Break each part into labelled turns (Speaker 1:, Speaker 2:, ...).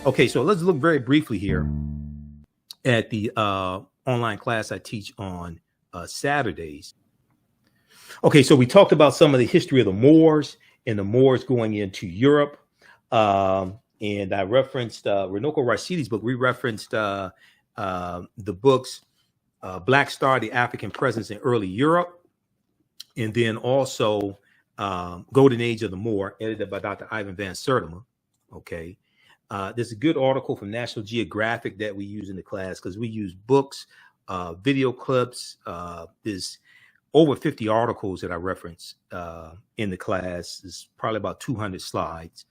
Speaker 1: Okay, so let's look very briefly here at the online class I teach on Saturdays. Okay, so we talked about some of the history of the Moors and the Moors going into Europe. And I referenced Runoko Rashidi's book. We referenced the books Black Star, The African Presence in Early Europe, and then also Golden Age of the Moor, edited by Dr. Ivan Van Sertima. Okay. There's a good article from National Geographic that we use in the class because we use books, video clips. There's over 50 articles that I reference in the class. There's probably about 200 slides.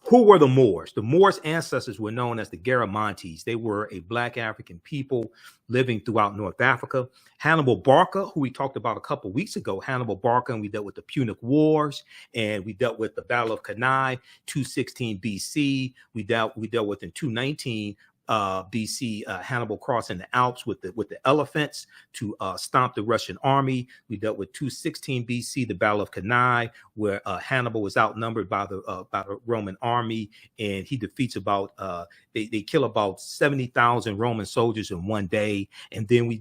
Speaker 1: Who were the Moors? The Moors' ancestors were known as the Garamantes. They were a Black African people living throughout North Africa. Hannibal Barca, who we talked about a couple weeks ago, Hannibal Barca, and we dealt with the Punic Wars, and we dealt with the Battle of Cannae, 216 BC. We dealt with in 219 BC, Hannibal crossing the Alps with the elephants to stomp the Russian army. We dealt with 216 BC, the Battle of Cannae, where Hannibal was outnumbered by the Roman army, and he defeats they kill about 70,000 Roman soldiers in one day. And then we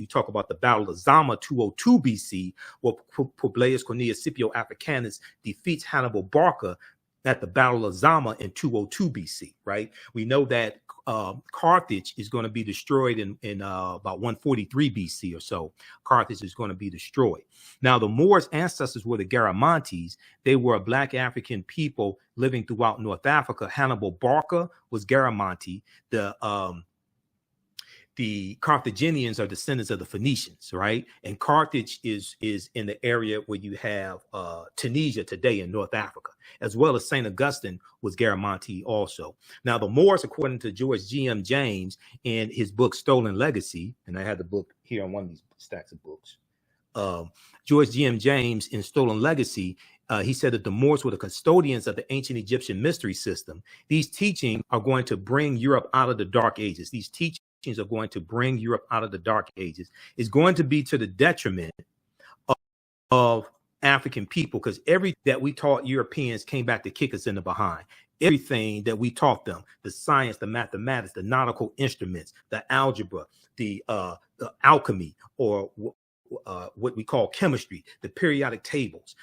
Speaker 1: talk about the Battle of Zama, 202 BC, where Publius Cornelius Scipio Africanus defeats Hannibal Barca at the Battle of Zama in 202 BC, right? We know that Carthage is going to be destroyed in about 143 BC or so. Carthage is going to be destroyed. Now, the Moors' ancestors were the Garamantes. They were a Black African people living throughout North Africa. Hannibal Barca was Garamanti. The Carthaginians are descendants of the Phoenicians, right? And Carthage is in the area where you have Tunisia today in North Africa, as well as St. Augustine was Garamanti also. Now, the Moors, according to George G.M. James in his book Stolen Legacy, and I had the book here on one of these stacks of books, George G.M. James in Stolen Legacy, he said that the Moors were the custodians of the ancient Egyptian mystery system. These teachings are going to bring Europe out of the Dark Ages. These teachings are going to bring Europe out of the Dark Ages. It's going to be to the detriment of African people, because everything that we taught Europeans came back to kick us in the behind. Everything that we taught them, the science, the mathematics, the nautical instruments, the algebra, the alchemy, or what we call chemistry, the periodic tables,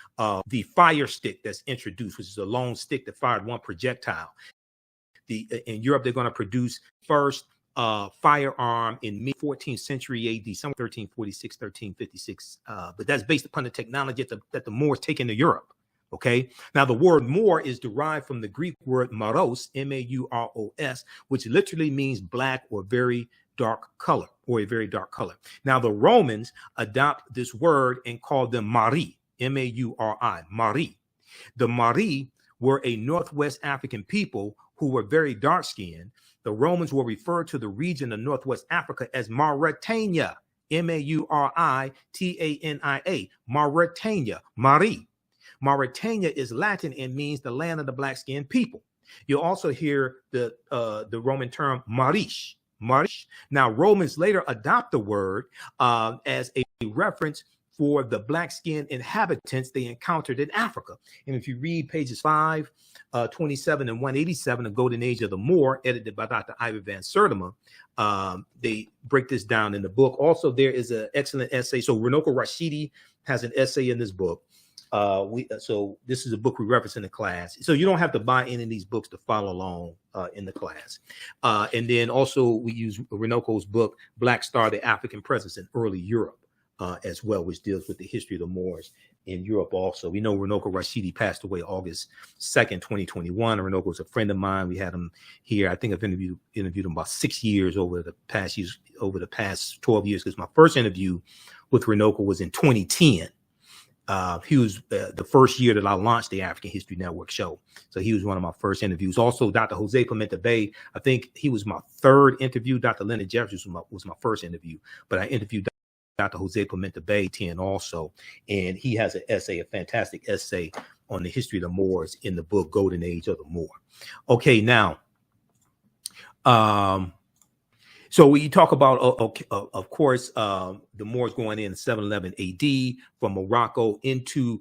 Speaker 1: the fire stick that's introduced, which is a long stick that fired one projectile. In Europe, they're going to produce first firearm in mid 14th century AD, somewhere 1346, 1356. But that's based upon the technology that the Moors take into Europe. Okay. Now, the word Moor is derived from the Greek word Mauros, M-A-U-R-O-S, which literally means black or very dark color, or a very dark color. Now, the Romans adopt this word and call them Mari, M-A-U-R-I, Mari. The Mari were a Northwest African people who were very dark skinned. The Romans will refer to the region of Northwest Africa as Mauritania, M-A-U-R-I-T-A-N-I-A, Mauritania, Mari. Mauritania is Latin and means the land of the black-skinned people. You'll also hear the Roman term Maurice. Maurice. Now, Romans later adopt the word as a reference for the black-skinned inhabitants they encountered in Africa. And if you read pages 527 and 187 of Golden Age of the Moor, edited by Dr. Ivan Van Sertima, they break this down in the book. Also, there is an excellent essay. So Runoko Rashidi has an essay in this book. So this is a book we reference in the class. So you don't have to buy any of these books to follow along in the class. And then also we use Runoko's book, Black Star, The African Presence in Early Europe, as well, which deals with the history of the Moors in Europe also. We know Runoko Rashidi passed away August 2nd, 2021. Runoko was a friend of mine. We had him here. I think I've interviewed him about 6 years over the past 12 years, because my first interview with Runoko was in 2010. He was the first year that I launched the African History Network show. So he was one of my first interviews. Also, Dr. Jose Clemente Bay, I think he was my third interview. Dr. Leonard Jeffries was my first interview, but I interviewed Dr. Jose Clemente Bay 10 also. And he has a fantastic essay on the history of the Moors in the book Golden Age of the Moor. Okay, now, so we talk about, of course, the Moors going in 711 AD from Morocco into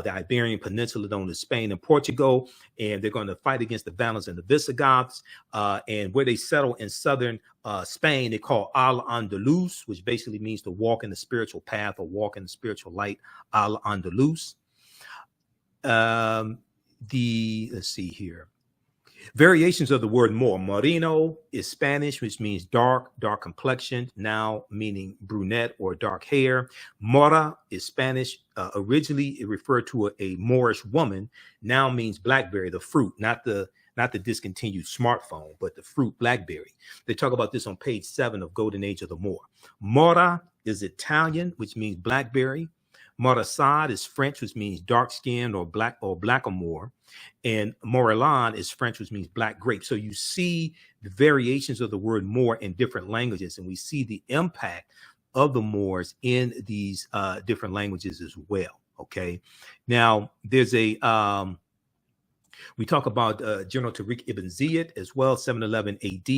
Speaker 1: the Iberian Peninsula known as Spain and Portugal, and they're going to fight against the Vandals and the Visigoths. And where they settle in southern Spain, they call Al-Andalus, which basically means to walk in the spiritual path or walk in the spiritual light, Al-Andalus. Let's see here. Variations of the word Moor. Moreno is Spanish, which means dark complexion, now meaning brunette or dark hair. Mora is Spanish. Originally, it referred to a Moorish woman, now means blackberry, the fruit, not the discontinued smartphone, but the fruit blackberry. They talk about this on page 7 of Golden Age of the Moor. Mora is Italian, which means blackberry. Morassad is French, which means dark skinned or blackamoor. And Morelan is French, which means black grape. So you see the variations of the word Moor in different languages, and we see the impact of the Moors in these different languages as well. Okay. Now there's we talk about General Tarik Ibn Ziyad as well, 711 AD,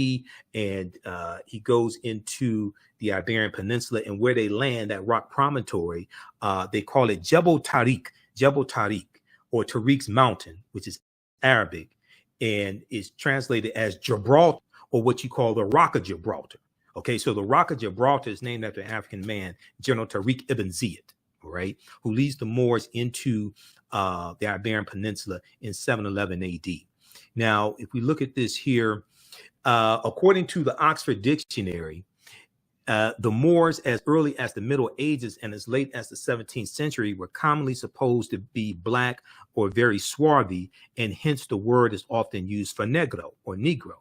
Speaker 1: and he goes into the Iberian Peninsula, and where they land, that rock promontory, they call it Jebel Tarik, or Tarik's Mountain, which is Arabic, and is translated as Gibraltar, or what you call the Rock of Gibraltar. Okay, so the Rock of Gibraltar is named after an African man, General Tarik Ibn Ziyad, right, who leads the Moors into the Iberian Peninsula in 711 AD. Now, if we look at this here, according to the Oxford Dictionary, the Moors, as early as the Middle Ages and as late as the 17th century, were commonly supposed to be black or very swarthy, and hence the word is often used for negro or negro.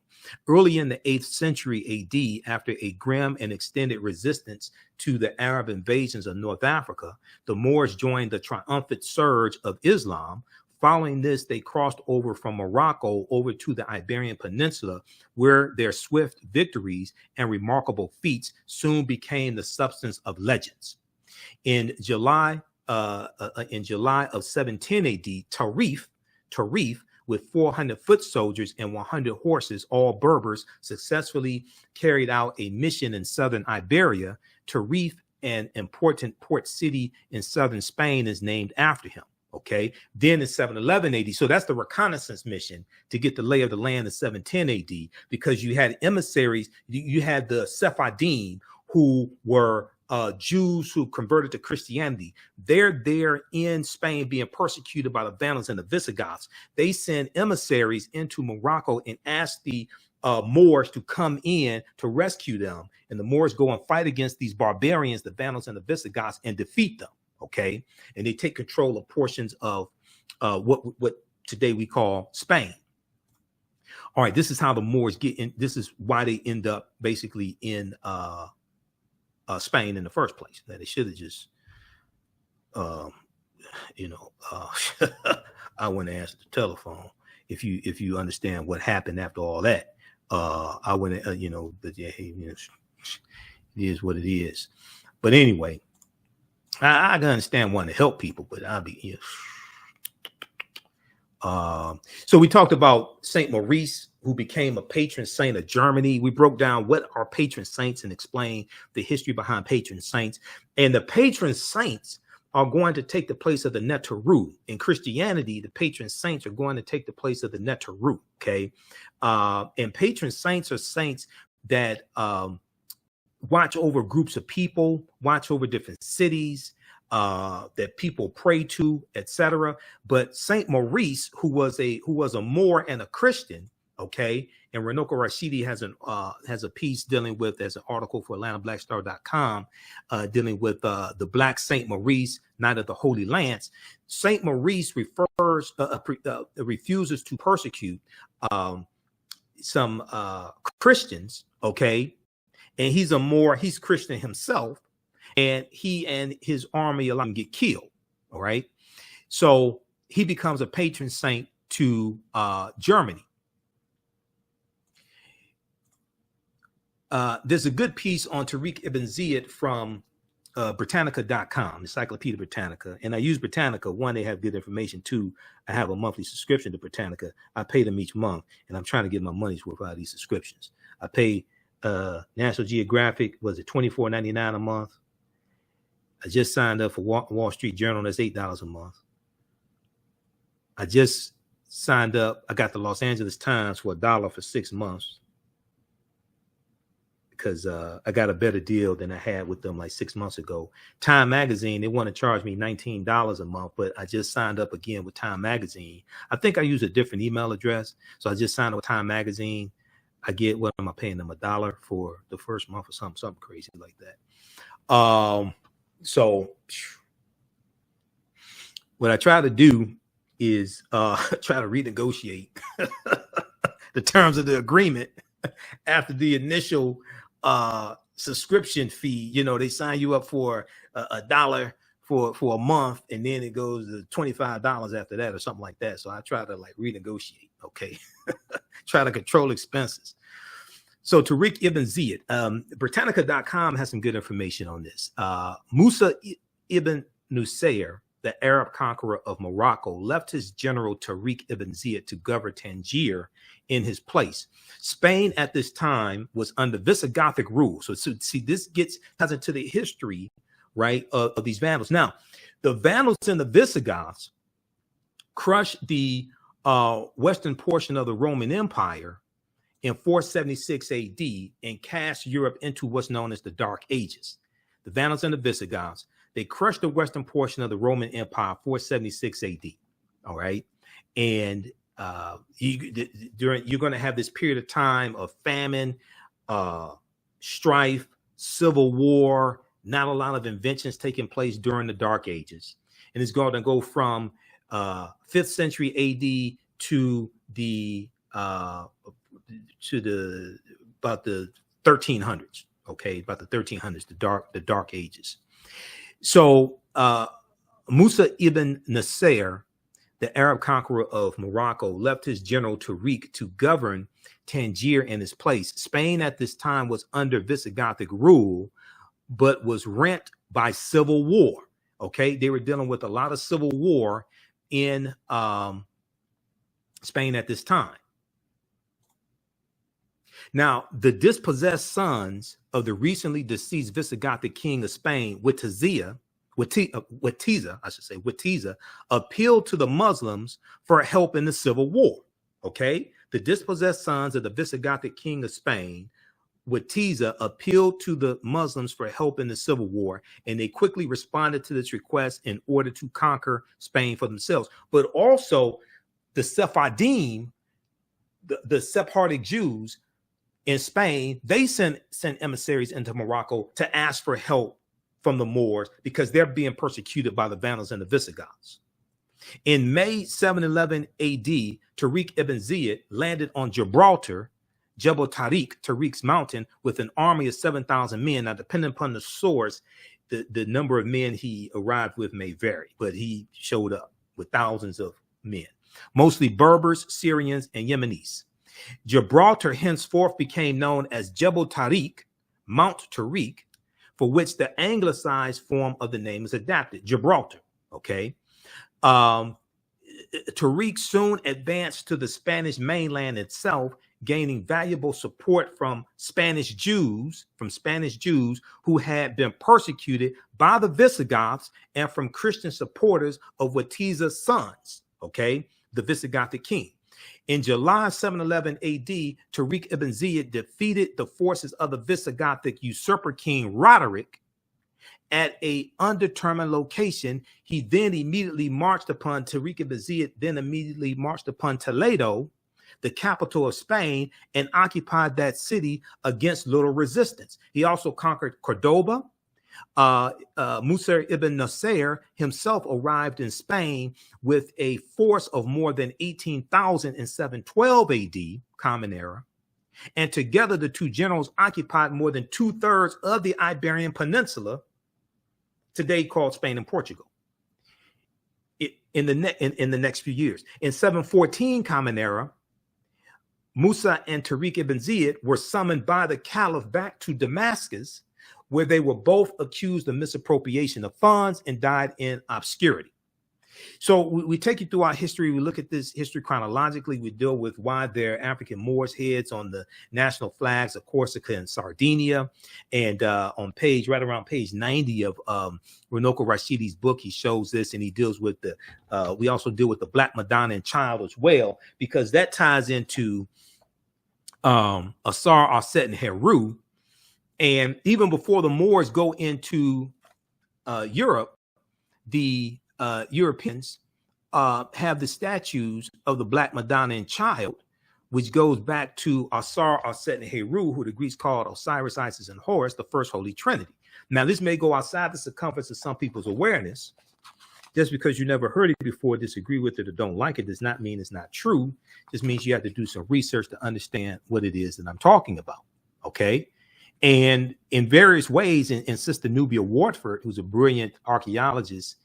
Speaker 1: Early in the 8th century AD, after a grim and extended resistance to the Arab invasions of North Africa, the Moors joined the triumphant surge of Islam. Following this, they crossed over from Morocco over to the Iberian Peninsula, where their swift victories and remarkable feats soon became the substance of legends. In July of 710 AD, Tarif, with 400 foot soldiers and 100 horses, all Berbers, successfully carried out a mission in southern Iberia. Tarif, an important port city in southern Spain, is named after him. Okay, then in 711 AD, so that's the reconnaissance mission to get the lay of the land in 710 AD, because you had emissaries, you had the Sephardim, who were Jews who converted to Christianity. They're there in Spain being persecuted by the Vandals and the Visigoths. They send emissaries into Morocco and ask the Moors to come in to rescue them. And the Moors go and fight against these barbarians, the Vandals and the Visigoths, and defeat them. Okay, and they take control of portions of what today we call Spain. All right, this is how the Moors get in. This is why they end up basically in Spain in the first place. That they should have just, I wouldn't answer the telephone if you understand what happened after all that. I wouldn't, but yeah, it is what it is. But anyway. I can understand wanting to help people, but I'll be so we talked about Saint Maurice, who became a patron saint of Germany. We broke down what are patron saints and explained the history behind patron saints. And the patron saints are going to take the place of the Neteru. In Christianity, the patron saints are going to take the place of the Neteru. Okay, and patron saints are saints that watch over groups of people, watch over different cities that people pray to, etc. But Saint Maurice, who was a Moor and a Christian, okay, and Renoko Rashidi has a piece dealing with, as an article for AtlantaBlackStar.com, dealing with the Black Saint Maurice, Knight of the Holy Lance. Saint Maurice refuses to persecute some Christians, okay. And he's Christian himself, and he and his army allow him to get killed. All right. So he becomes a patron saint to Germany. There's a good piece on Tarik Ibn Ziyad from Britannica.com, Encyclopedia Britannica. And I use Britannica. One, they have good information. Two, I have a monthly subscription to Britannica. I pay them each month, and I'm trying to get my money's worth out of these subscriptions. I pay National Geographic, was it $24.99 a month? I just signed up for Wall Street Journal. That's $8 a month. I just signed up. I got the Los Angeles Times for $1 for 6 months because I got a better deal than I had with them like 6 months ago. Time Magazine, they want to charge me $19 a month, but I just signed up again with Time Magazine. I think I use a different email address, so I just signed up with Time Magazine. I get, what am I paying them, $1 for the first month or something crazy like that. So what I try to do is try to renegotiate the terms of the agreement after the initial subscription fee. You know, they sign you up for $1 for a month, and then it goes to $25 after that or something like that. So I try to like renegotiate, okay? Try to control expenses. So Tarik Ibn Ziyad, Britannica.com has some good information on this. Musa ibn Nusayr, the Arab conqueror of Morocco, left his general Tarik Ibn Ziyad to govern Tangier in his place. Spain at this time was under Visigothic rule. So see, this ties into the history, right, of these Vandals. Now, the Vandals and the Visigoths crushed the western portion of the Roman Empire in 476 AD and cast Europe into what's known as the Dark Ages. The Vandals and the Visigoths, they crushed the western portion of the Roman Empire, 476 AD. All right. And you're going to have this period of time of famine, strife, civil war, not a lot of inventions taking place during the Dark Ages. And it's going to go from 5th century AD to about the 1300s. Okay, about the 1300s, the Dark Ages. So Musa ibn Nasser, the Arab conqueror of Morocco, left his general Tarik to govern Tangier in his place. Spain at this time was under Visigothic rule, but was rent by civil war. Okay, they were dealing with a lot of civil war in Spain at this time. Now, the dispossessed sons of the recently deceased Visigothic king of Spain, Witiza, appealed to the Muslims for help in the civil war. Okay, the dispossessed sons of the Visigothic king of Spain, Witiza, appealed to the Muslims for help in the civil war, and they quickly responded to this request in order to conquer Spain for themselves. But also, the Sephardim, the Sephardic Jews in Spain, they sent emissaries into Morocco to ask for help from the Moors because they're being persecuted by the Vandals and the Visigoths. In May 711 AD, Tarik ibn Ziyad landed on Gibraltar, Jebel Tarik, Tarik's mountain, with an army of 7,000 men. Now, depending upon the source, the number of men he arrived with may vary, but he showed up with thousands of men, mostly Berbers, Syrians, and Yemenis. Gibraltar henceforth became known as Jebel Tarik, Mount Tarik, for which the anglicized form of the name is adapted, Gibraltar. Okay. Tarik soon advanced to the Spanish mainland itself, gaining valuable support from Spanish Jews who had been persecuted by the Visigoths and from Christian supporters of Witiza's sons, okay, the Visigothic king. In July 711 AD, Tarik ibn Ziyad defeated the forces of the Visigothic usurper king Roderick at an undetermined location. He then immediately marched upon Tarik ibn Ziyad, Toledo, the capital of Spain, and occupied that city against little resistance. He also conquered Cordoba. Musa ibn Nasser himself arrived in Spain with a force of more than 18,000 in 712 AD, Common Era, and together the two generals occupied more than 2/3 of the Iberian Peninsula, today called Spain and Portugal, in the next few years. In 714 Common Era, Musa and Tarik ibn Ziyad were summoned by the Caliph back to Damascus, where they were both accused of misappropriation of funds and died in obscurity. So we take you through our history. We look at this history chronologically. We deal with why there are African Moors heads on the national flags of Corsica and Sardinia. And on right around page 90 of Runoko Rashidi's book, he shows this, and he deals with we also deal with the Black Madonna and Child as well, because that ties into Asar, Arset, and Heru. And even before the Moors go into Europe, the Europeans have the statues of the Black Madonna and Child, which goes back to Asar, Arset, and Heru, who the Greeks called Osiris, Isis, and Horus, the first Holy Trinity. Now, this may go outside the circumference of some people's awareness. Just because you never heard it before, disagree with it, or don't like it, does not mean it's not true. Just means you have to do some research to understand what it is that I'm talking about. Okay. And in various ways, and Sister Nubia Wartford, who's a brilliant archaeologist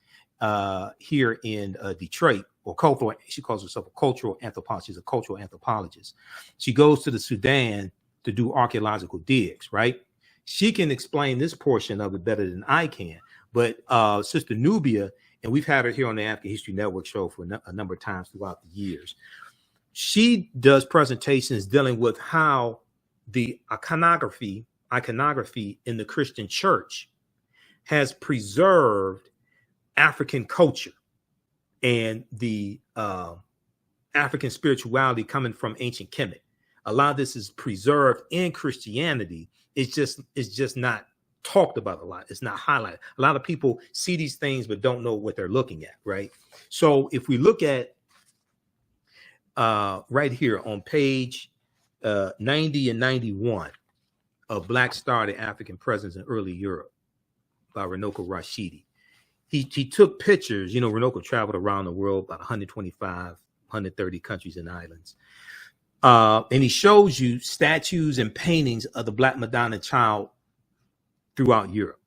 Speaker 1: here in Detroit, or cultural, she calls herself a cultural anthropologist. She's a cultural anthropologist. She goes to the Sudan to do archaeological digs, right? She can explain this portion of it better than I can. But Sister Nubia, and we've had her here on the African History Network show for a number of times throughout the years, she does presentations dealing with how the iconography in the Christian church has preserved African culture and the African spirituality coming from ancient Kemet. A lot of this is preserved in Christianity. It's just not talked about a lot. It's not highlighted. A lot of people see these things but don't know what they're looking at, right? So if we look at right here on page 90 and 91 of Black Star, the African Presence in Early Europe by Runoko Rashidi. He took pictures. You know, Runoko traveled around the world, about 125, 130 countries and islands. And he shows you statues and paintings of the Black Madonna Child throughout Europe.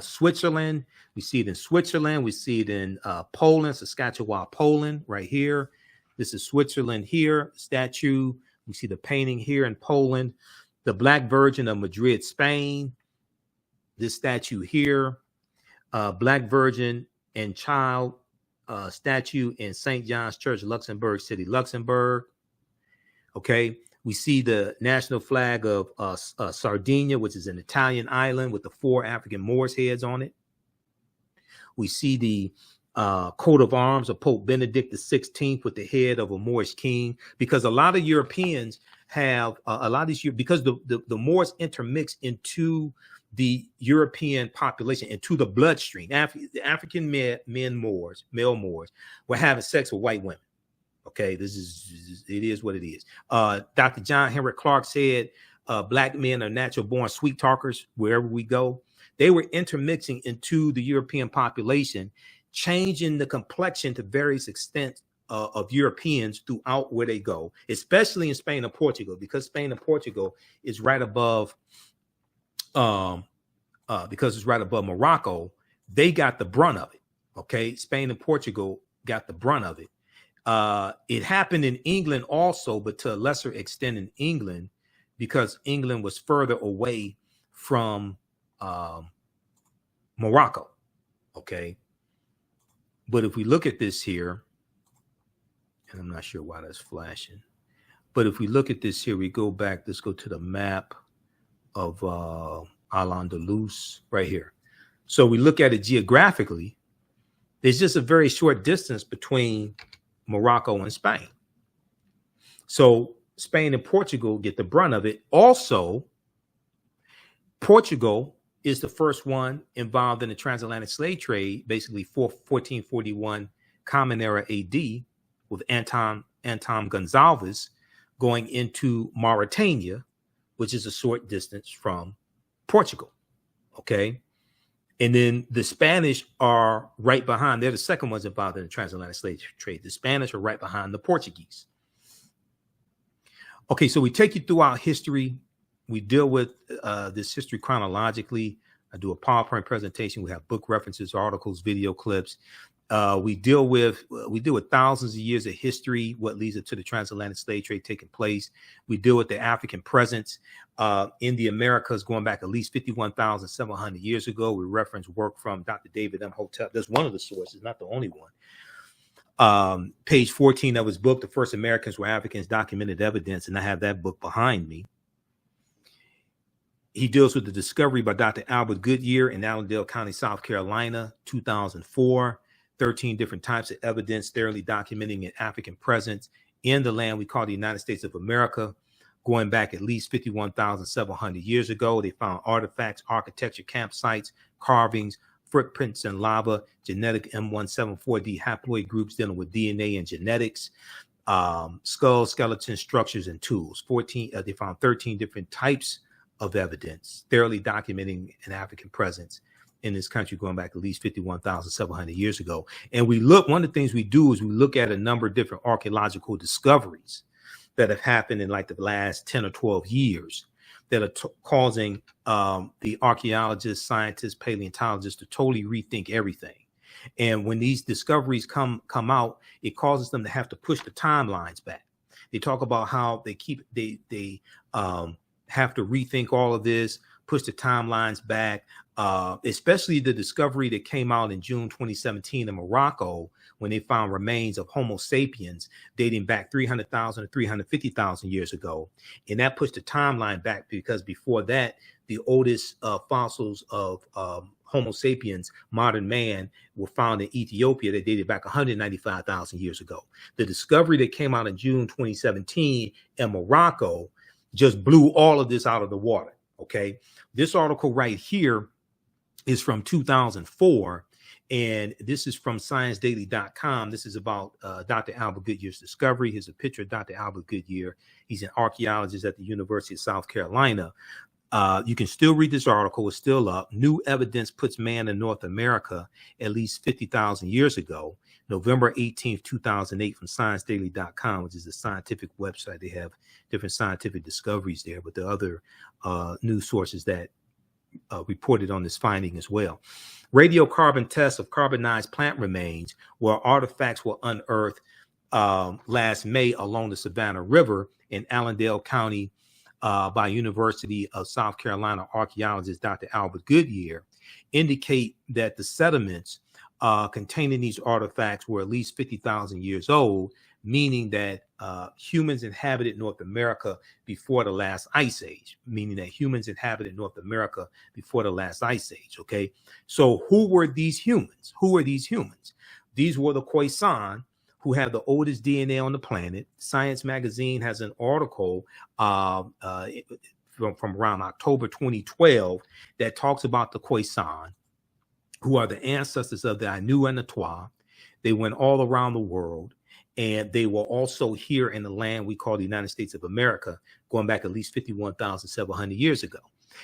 Speaker 1: Switzerland, we see it in Switzerland. We see it in Poland, Saskatchewan, Poland, right here. This is Switzerland here, statue. We see the painting here in Poland. The Black Virgin of Madrid, Spain. This statue here. Black Virgin and Child statue in St. John's Church, Luxembourg City, Luxembourg. Okay. We see the national flag of Sardinia, which is an Italian island with the 4 African Moors heads on it. We see the coat of arms of Pope Benedict XVI with the head of a Moorish king, because a lot of Europeans have a lot of these, because the Moors intermix into the European population, into the bloodstream. The African male Moors were having sex with white women. Okay, it is what it is. Dr. John Henrik Clark said, black men are natural born sweet talkers wherever we go. They were intermixing into the European population, changing the complexion to various extents of Europeans throughout where they go, especially in Spain and Portugal, because Spain and Portugal is right above, because it's right above Morocco. They got the brunt of it. Okay, Spain and Portugal got the brunt of it. It happened in England also, but to a lesser extent in England, because England was further away from Morocco. Okay. But if we look at this here, and I'm not sure why that's flashing, but if we look at this here, we go back, let's go to the map of Al-Andalus right here. So we look at it geographically, there's just a very short distance between Morocco and Spain. So Spain and Portugal get the brunt of it. Also, Portugal is the first one involved in the transatlantic slave trade, basically 1441 Common Era AD, with Anton Gonzalez going into Mauritania, which is a short distance from Portugal. Okay. And then the Spanish are right behind. They're the second ones involved in the transatlantic slave trade. The Spanish are right behind the Portuguese. Okay, so we take you through our history. We deal with this history chronologically. I do a PowerPoint presentation. We have book references, articles, video clips. We deal with thousands of years of history, what leads up to the transatlantic slave trade taking place. We deal with the African presence in the Americas going back at least 51,700 years ago. We reference work from Dr. David Imhotep. That's one of the sources, not the only one. Page 14 of his book, The First Americans Were Africans, Documented Evidence, and I have that book behind me. He deals with the discovery by Dr. Albert Goodyear in Allendale County, South Carolina, 2004, 13 different types of evidence thoroughly documenting an African presence in the land we call the United States of America, going back at least 51,700 years ago. They found artifacts, architecture, campsites, carvings, footprints in lava, genetic M174D haploid groups dealing with DNA and genetics, skulls, skeletons, structures, and tools. They found 13 different types of evidence thoroughly documenting an African presence in this country going back at least 51,700 years ago. And one of the things we do is we look at a number of different archaeological discoveries that have happened in like the last 10 or 12 years that are causing the archaeologists, scientists, paleontologists to totally rethink everything. And when these discoveries come out, it causes them to have to push the timelines back. They talk about how they have to rethink all of this, push the timelines back, especially the discovery that came out in June 2017 in Morocco when they found remains of Homo sapiens dating back 300,000 to 350,000 years ago. And that pushed the timeline back because before that, the oldest fossils of Homo sapiens, modern man, were found in Ethiopia that dated back 195,000 years ago. The discovery that came out in June 2017 in Morocco just blew all of this out of the water. Okay, this article right here is from 2004, and this is from ScienceDaily.com. This is about Dr. Albert Goodyear's discovery. Here's a picture of Dr. Albert Goodyear. He's an archaeologist at the University of South Carolina. You can still read this article. It's still up. New evidence puts man in North America at least 50,000 years ago. November 18th, 2008 from ScienceDaily.com, which is a scientific website. They have different scientific discoveries there, but there are other news sources that reported on this finding as well. Radiocarbon tests of carbonized plant remains, where artifacts were unearthed last May along the Savannah River in Allendale County by University of South Carolina archaeologist Dr. Albert Goodyear, indicate that the sediments containing these artifacts were at least 50,000 years old, meaning that humans inhabited North America before the last ice age, okay? So who were these humans? These were the Khoisan, who have the oldest DNA on the planet. Science magazine has an article from around October 2012 that talks about the Khoisan, who are the ancestors of the Ainu and the Twa. They went all around the world, and they were also here in the land we call the United States of America, going back at least 51,700 years ago.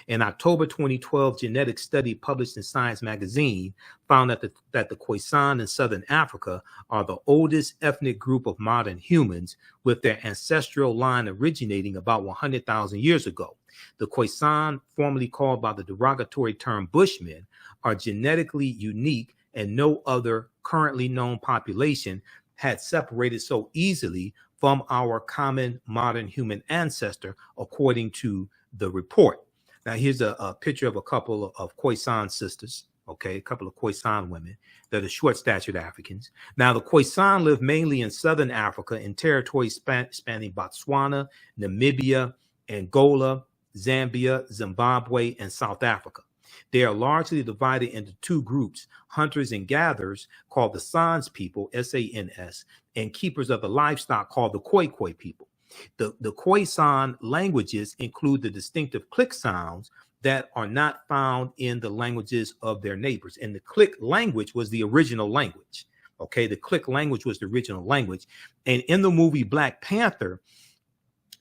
Speaker 1: In October 2012, genetic study published in Science magazine found that the Khoisan in Southern Africa are the oldest ethnic group of modern humans, with their ancestral line originating about 100,000 years ago. The Khoisan, formerly called by the derogatory term Bushmen, are genetically unique, and no other currently known population had separated so easily from our common modern human ancestor, according to the report. Now, here's a picture of a couple of Khoisan sisters, okay, a couple of Khoisan women that are short-statured Africans. Now, the Khoisan live mainly in southern Africa in territories spanning Botswana, Namibia, Angola, Zambia, Zimbabwe, and South Africa. They are largely divided into two groups: hunters and gatherers, called the Sans people, S-A-N-S, and keepers of the livestock, called the Khoi people. The Khoisan languages include the distinctive click sounds that are not found in the languages of their neighbors. And the click language was the original language. Okay, the click language was the original language. And in the movie Black Panther,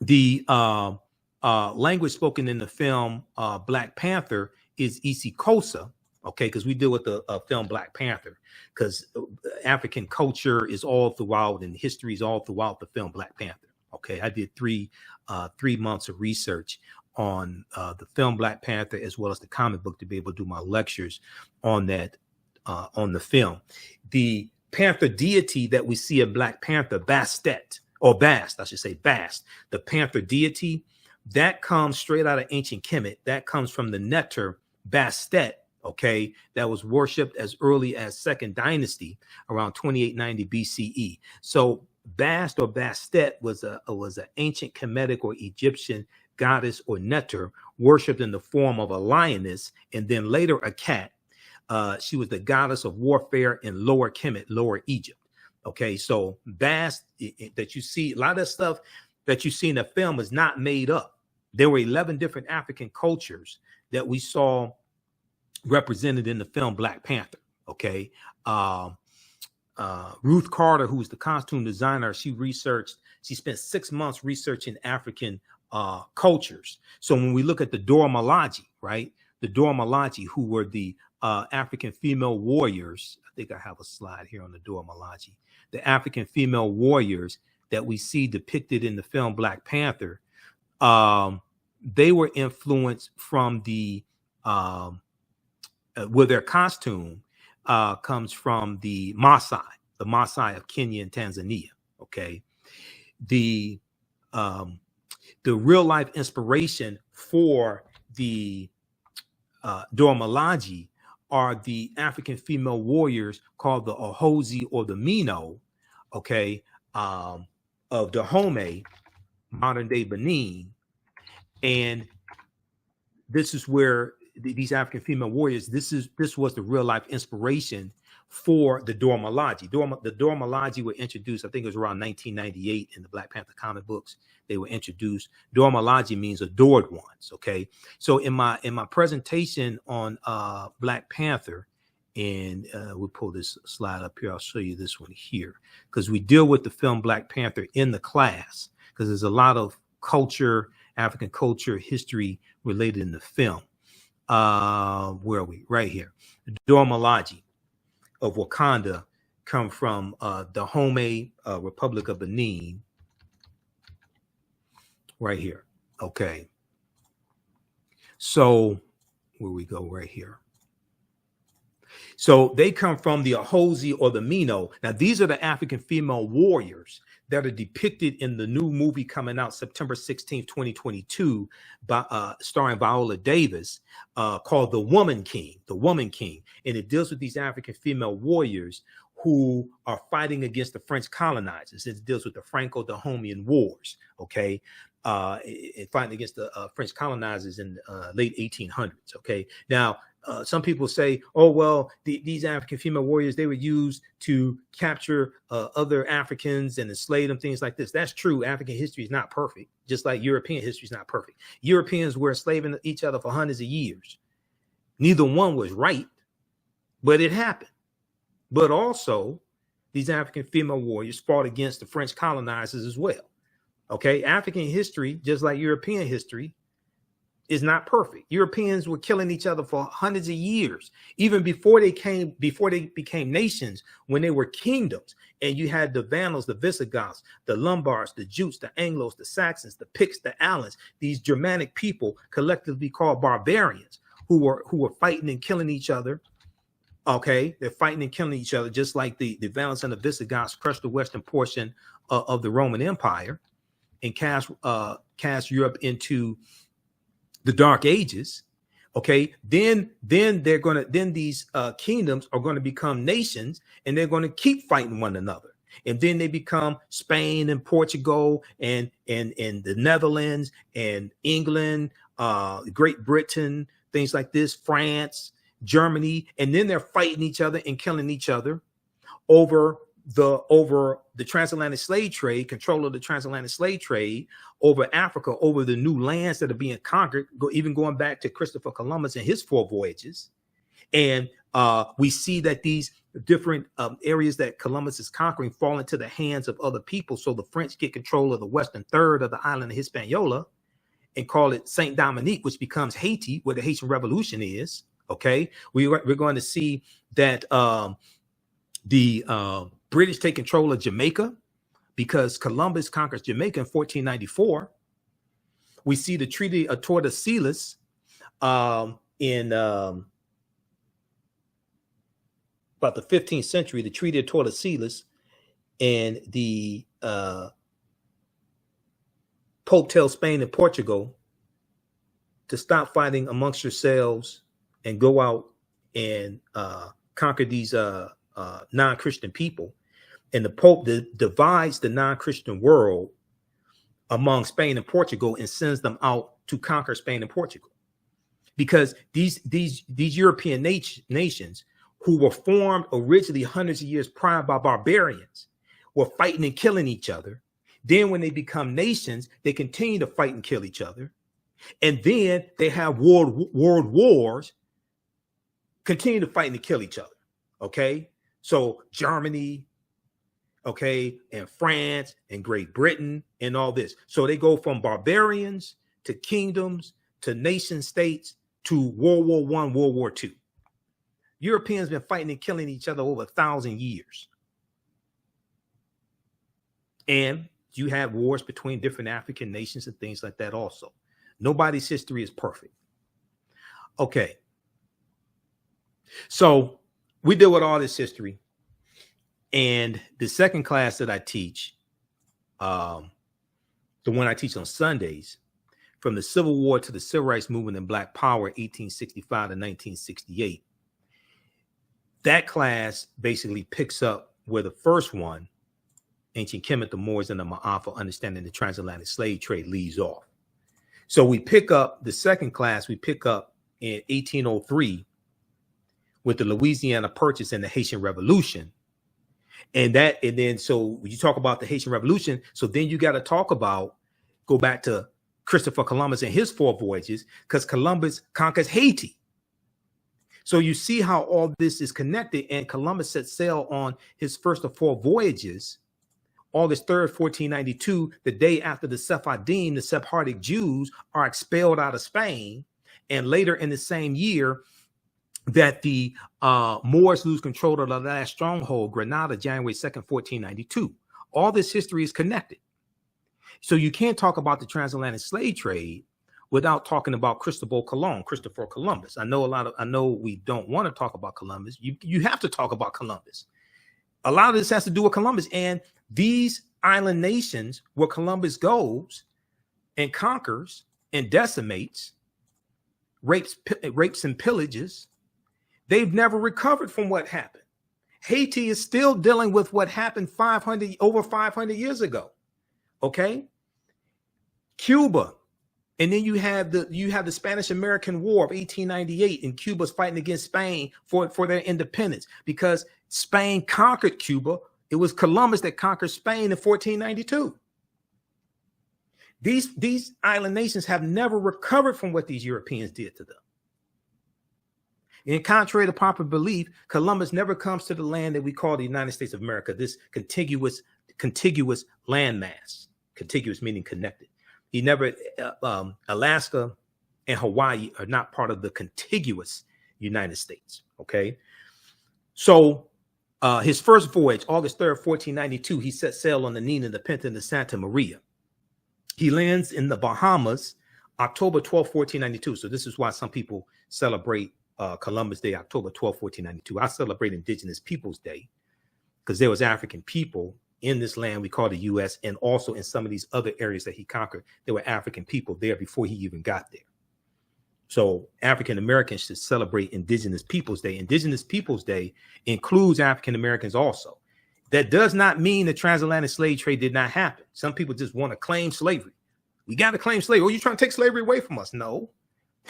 Speaker 1: the language spoken in the film Black Panther is isiXhosa, okay, because we deal with the film Black Panther, because African culture is all throughout and history is all throughout the film Black Panther. Okay, I did 3 months of research on the film Black Panther as well as the comic book to be able to do my lectures on that, on the film. The Panther deity that we see in Black Panther, Bastet, or Bast, I should say Bast, the Panther deity, that comes straight out of Ancient Kemet. That comes from the nectar Bastet, okay, that was worshipped as early as Second Dynasty around 2890 BCE. So Bast or Bastet was an ancient Kemetic or Egyptian goddess or neter worshipped in the form of a lioness and then later a cat. She was the goddess of warfare in Lower Kemet, Lower Egypt. Okay, so Bast that you see, a lot of stuff that you see in the film is not made up. There were 11 different African cultures that we saw represented in the film Black Panther. Okay, Ruth Carter, who was the costume designer, she spent 6 months researching African cultures. So when we look at the Dora Milaje, right, the Dora Milaje, who were the African female warriors, I think I have a slide here on the Dora Milaje, the African female warriors that we see depicted in the film Black Panther, they were influenced from the where their costume comes from the Maasai of Kenya and Tanzania. Okay, the real life inspiration for the Dora Milaje are the African female warriors called the Ohozi or the Mino, okay, of Dahomey, modern day Benin. And this is where these African female warriors, this was the real life inspiration for the Dora Milaje. The Dora Milaje were introduced, I think it was around 1998 in the Black Panther comic books. They were introduced. Dora Milaje means adored ones. Okay, so in my presentation on Black Panther, and we'll pull this slide up here. I'll show you this one here because we deal with the film Black Panther in the class because there's a lot of culture, African culture, history related in the film. Where are we? Right here. The Dora Milaje of Wakanda come from Dahomey, Republic of Benin. Right here. Okay. So where we go right here. So they come from the Ohozi or the Mino. Now, these are the African female warriors that are depicted in the new movie coming out September 16th, 2022, starring Viola Davis, called The Woman King. The Woman King. And it deals with these African female warriors who are fighting against the French colonizers. It deals with the Franco-Dahomean Wars, okay? Fighting against the French colonizers in the late 1800s, okay? Now, some people say, oh, well, these African female warriors, they were used to capture other Africans and enslave them, things like this. That's true. African history is not perfect, just like European history is not perfect. Europeans were enslaving each other for hundreds of years. Neither one was right, but it happened. But also, these African female warriors fought against the French colonizers as well. Okay, African history, just like European history, is not perfect. Europeans were killing each other for hundreds of years, even before they became nations, when they were kingdoms. And you had the Vandals, the Visigoths, the Lombards, the Jutes, the Anglos, the Saxons, the Picts, the Alans, these Germanic people collectively called barbarians who were fighting and killing each other. Okay, they're fighting and killing each other, just like the Vandals and the Visigoths crushed the western portion of the Roman Empire and cast Europe into the Dark Ages. Okay, then these kingdoms are going to become nations, and they're going to keep fighting one another. And then they become Spain and Portugal and the Netherlands and England, Great Britain, things like this, France, Germany, and then they're fighting each other and killing each other over the transatlantic slave trade, control of the transatlantic slave trade, over Africa, over the new lands that are being conquered, even going back to Christopher Columbus and his 4 voyages. And we see that these different areas that Columbus is conquering fall into the hands of other people. So the French get control of the western third of the island of Hispaniola and call it Saint Dominique, which becomes Haiti, where the Haitian Revolution is. Okay, we're going to see that the British take control of Jamaica because Columbus conquers Jamaica in 1494. We see the Treaty of Tordesillas in about the 15th century, the Treaty of Tordesillas, and the Pope tells Spain and Portugal to stop fighting amongst yourselves and go out and conquer these non-Christian people. And the Pope divides the non-Christian world among Spain and Portugal and sends them out to conquer Spain and Portugal. Because these European nations who were formed originally hundreds of years prior by barbarians were fighting and killing each other. Then when they become nations, they continue to fight and kill each other. And then they have world wars, continue to fight and kill each other. Okay. So Germany, okay, and France and Great Britain and all this. So they go from barbarians to kingdoms to nation states to World War I, World War II. Europeans been fighting and killing each other over 1,000 years. And you have wars between different African nations and things like that also. Nobody's history is perfect. Okay. So we deal with all this history. And the second class that I teach, the one I teach on Sundays, from the Civil War to the Civil Rights Movement and Black Power, 1865 to 1968. That class basically picks up where the first one, Ancient Kemet, the Moors, and the Ma'afa, understanding the transatlantic slave trade, leaves off. So we pick up the second class, we pick up in 1803 with the Louisiana Purchase and the Haitian Revolution. And then so you talk about the Haitian Revolution. So then you got to go back to Christopher Columbus and his 4 voyages, because Columbus conquers Haiti. So you see how all this is connected. And Columbus set sail on his first of 4 voyages, August 3rd, 1492, the day after the Sephardim, the Sephardic Jews, are expelled out of Spain. And later in the same year that the Moors lose control of the last stronghold, Granada, January 2nd, 1492. All this history is connected. So you can't talk about the transatlantic slave trade without talking about Christopher Columbus. I know we don't want to talk about Columbus. You have to talk about Columbus. A lot of this has to do with Columbus and these island nations where Columbus goes and conquers and decimates, rapes and pillages. They've never recovered from what happened. Haiti is still dealing with what happened over 500 years ago. Okay. Cuba. And then you have the Spanish American War of 1898, and Cuba's fighting against Spain for their independence because Spain conquered Cuba. It was Columbus that conquered Spain in 1492. These island nations have never recovered from what these Europeans did to them. And contrary to popular belief, Columbus never comes to the land that we call the United States of America, this contiguous landmass, contiguous meaning connected. He never, Alaska and Hawaii are not part of the contiguous United States, okay? So his first voyage, August 3rd, 1492, he set sail on the Nina, the Pinta, and the Santa Maria. He lands in the Bahamas, October 12th, 1492. So this is why some people celebrate Columbus Day, October 12th, 1492. I celebrate Indigenous Peoples Day because there was African people in this land we call the U.S. and also in some of these other areas that he conquered. There were African people there before he even got there. So African Americans should celebrate Indigenous Peoples Day. Indigenous Peoples Day includes African Americans also. That does not mean the transatlantic slave trade did not happen. Some people just want to claim slavery. We got to claim slavery. Oh, you're trying to take slavery away from us? No.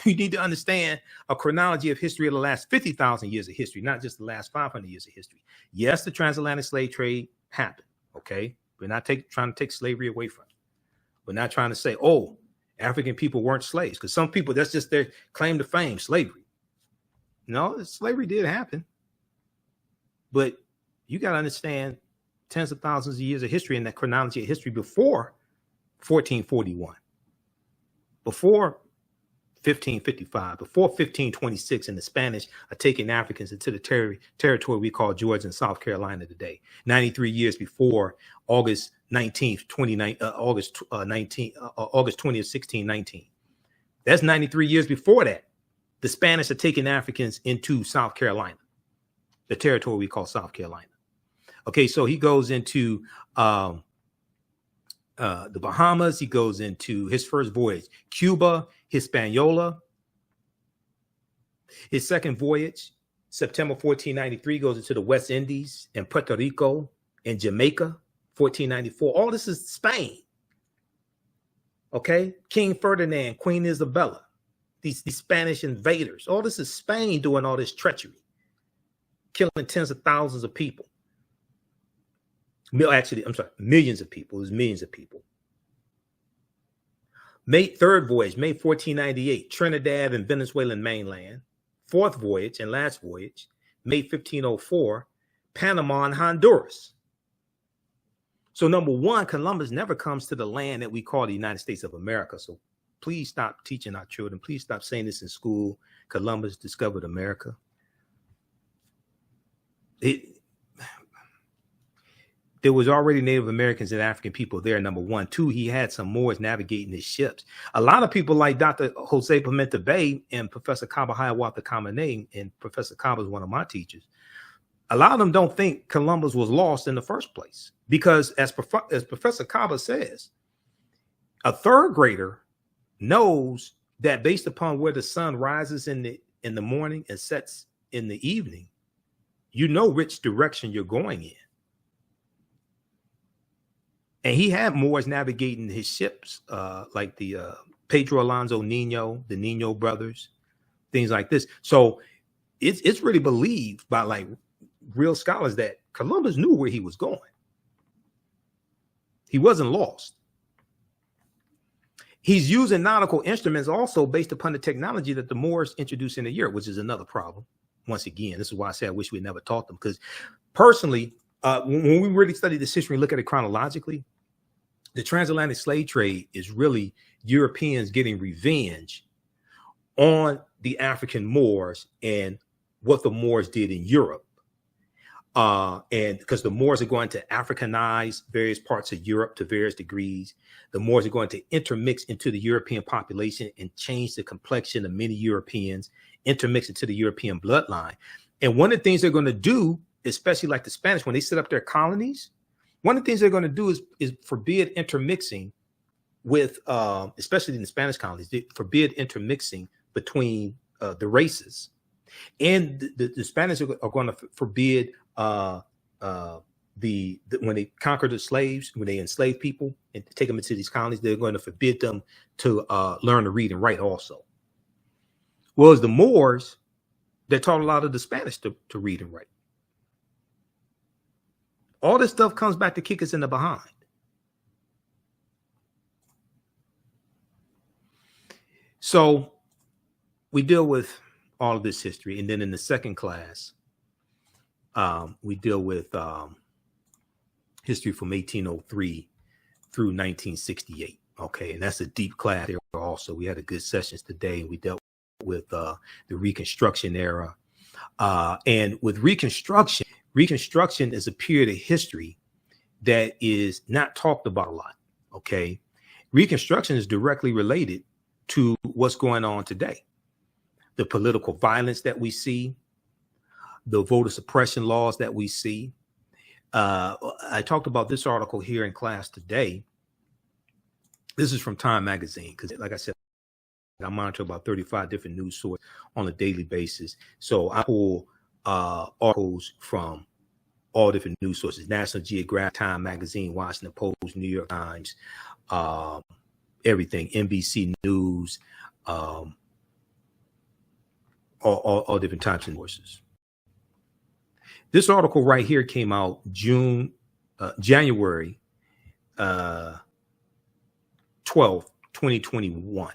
Speaker 1: You need to understand a chronology of history of the last 50,000 years of history, not just the last 500 years of history. Yes, the transatlantic slave trade happened. Okay, we're not trying to take slavery away from it. We're not trying to say, oh, African people weren't slaves, because some people, that's just their claim to fame, slavery. No, slavery did happen. But you got to understand tens of thousands of years of history and that chronology of history before 1441, before 1555, before 1526, and the Spanish are taking Africans into the territory we call Georgia and South Carolina today. 93 years before August 19th, August 20th, 1619. That's 93 years before that. The Spanish are taking Africans into South Carolina, the territory we call South Carolina. Okay, so he goes into the Bahamas. He goes into his first voyage, Cuba, Hispaniola. His second voyage, September 1493 goes into the West Indies and Puerto Rico and Jamaica, 1494. All this is Spain. Okay? King Ferdinand, Queen Isabella, these Spanish invaders. All this is Spain doing all this treachery, killing tens of thousands of people. Actually, I'm sorry, millions of people. It was millions of people. Third voyage, May 1498, Trinidad and Venezuelan mainland. Fourth voyage and last voyage, May 1504, Panama and Honduras. So number one, Columbus never comes to the land that we call the United States of America. So please stop teaching our children. Please stop saying this in school. Columbus discovered America. There was already Native Americans and African people there, number one. Two, he had some Moors navigating his ships. A lot of people like Dr. Jose Pimenta Bay and Professor Kaba Hiawatha Kamene, and Professor Kaba is one of my teachers. A lot of them don't think Columbus was lost in the first place because, as Professor Kaba says, a third grader knows that based upon where the sun rises in the morning and sets in the evening, you know which direction you're going in. And he had Moors navigating his ships, like the Pedro Alonso Nino, the Nino brothers, things like this. So it's really believed by like real scholars that Columbus knew where he was going. He wasn't lost. He's using nautical instruments also based upon the technology that the Moors introduced into Europe, which is another problem. Once again, this is why I say I wish we never taught them, because personally, when we really study this history and look at it chronologically, the transatlantic slave trade is really Europeans getting revenge on the African Moors and what the Moors did in Europe. And because the Moors are going to Africanize various parts of Europe to various degrees, the Moors are going to intermix into the European population and change the complexion of many Europeans, intermix into the European bloodline. And one of the things they're going to do, especially like the Spanish, when they set up their colonies, one of the things they're going to do is forbid intermixing with, especially in the Spanish colonies, they forbid intermixing between the races. And the Spanish are going to forbid when they conquer the slaves, when they enslave people and take them into these colonies, they're going to forbid them to learn to read and write also. Well, it's the Moors that taught a lot of the Spanish to read and write. All this stuff comes back to kick us in the behind. So we deal with all of this history. And then in the second class, we deal with history from 1803 through 1968. Okay, and that's a deep class there also. We had a good sessions today, and we dealt with the Reconstruction Era. And with Reconstruction is a period of history that is not talked about a lot, okay? Reconstruction is directly related to what's going on today. The political violence that we see, the voter suppression laws that we see. I talked about this article here in class today. This is from Time Magazine, because like I said, I monitor about 35 different news sources on a daily basis. So I pull articles from all different news sources: National Geographic, Time Magazine, Washington Post, New York Times, everything, NBC News, all different types of sources. This article right here came out January 12th, 2021.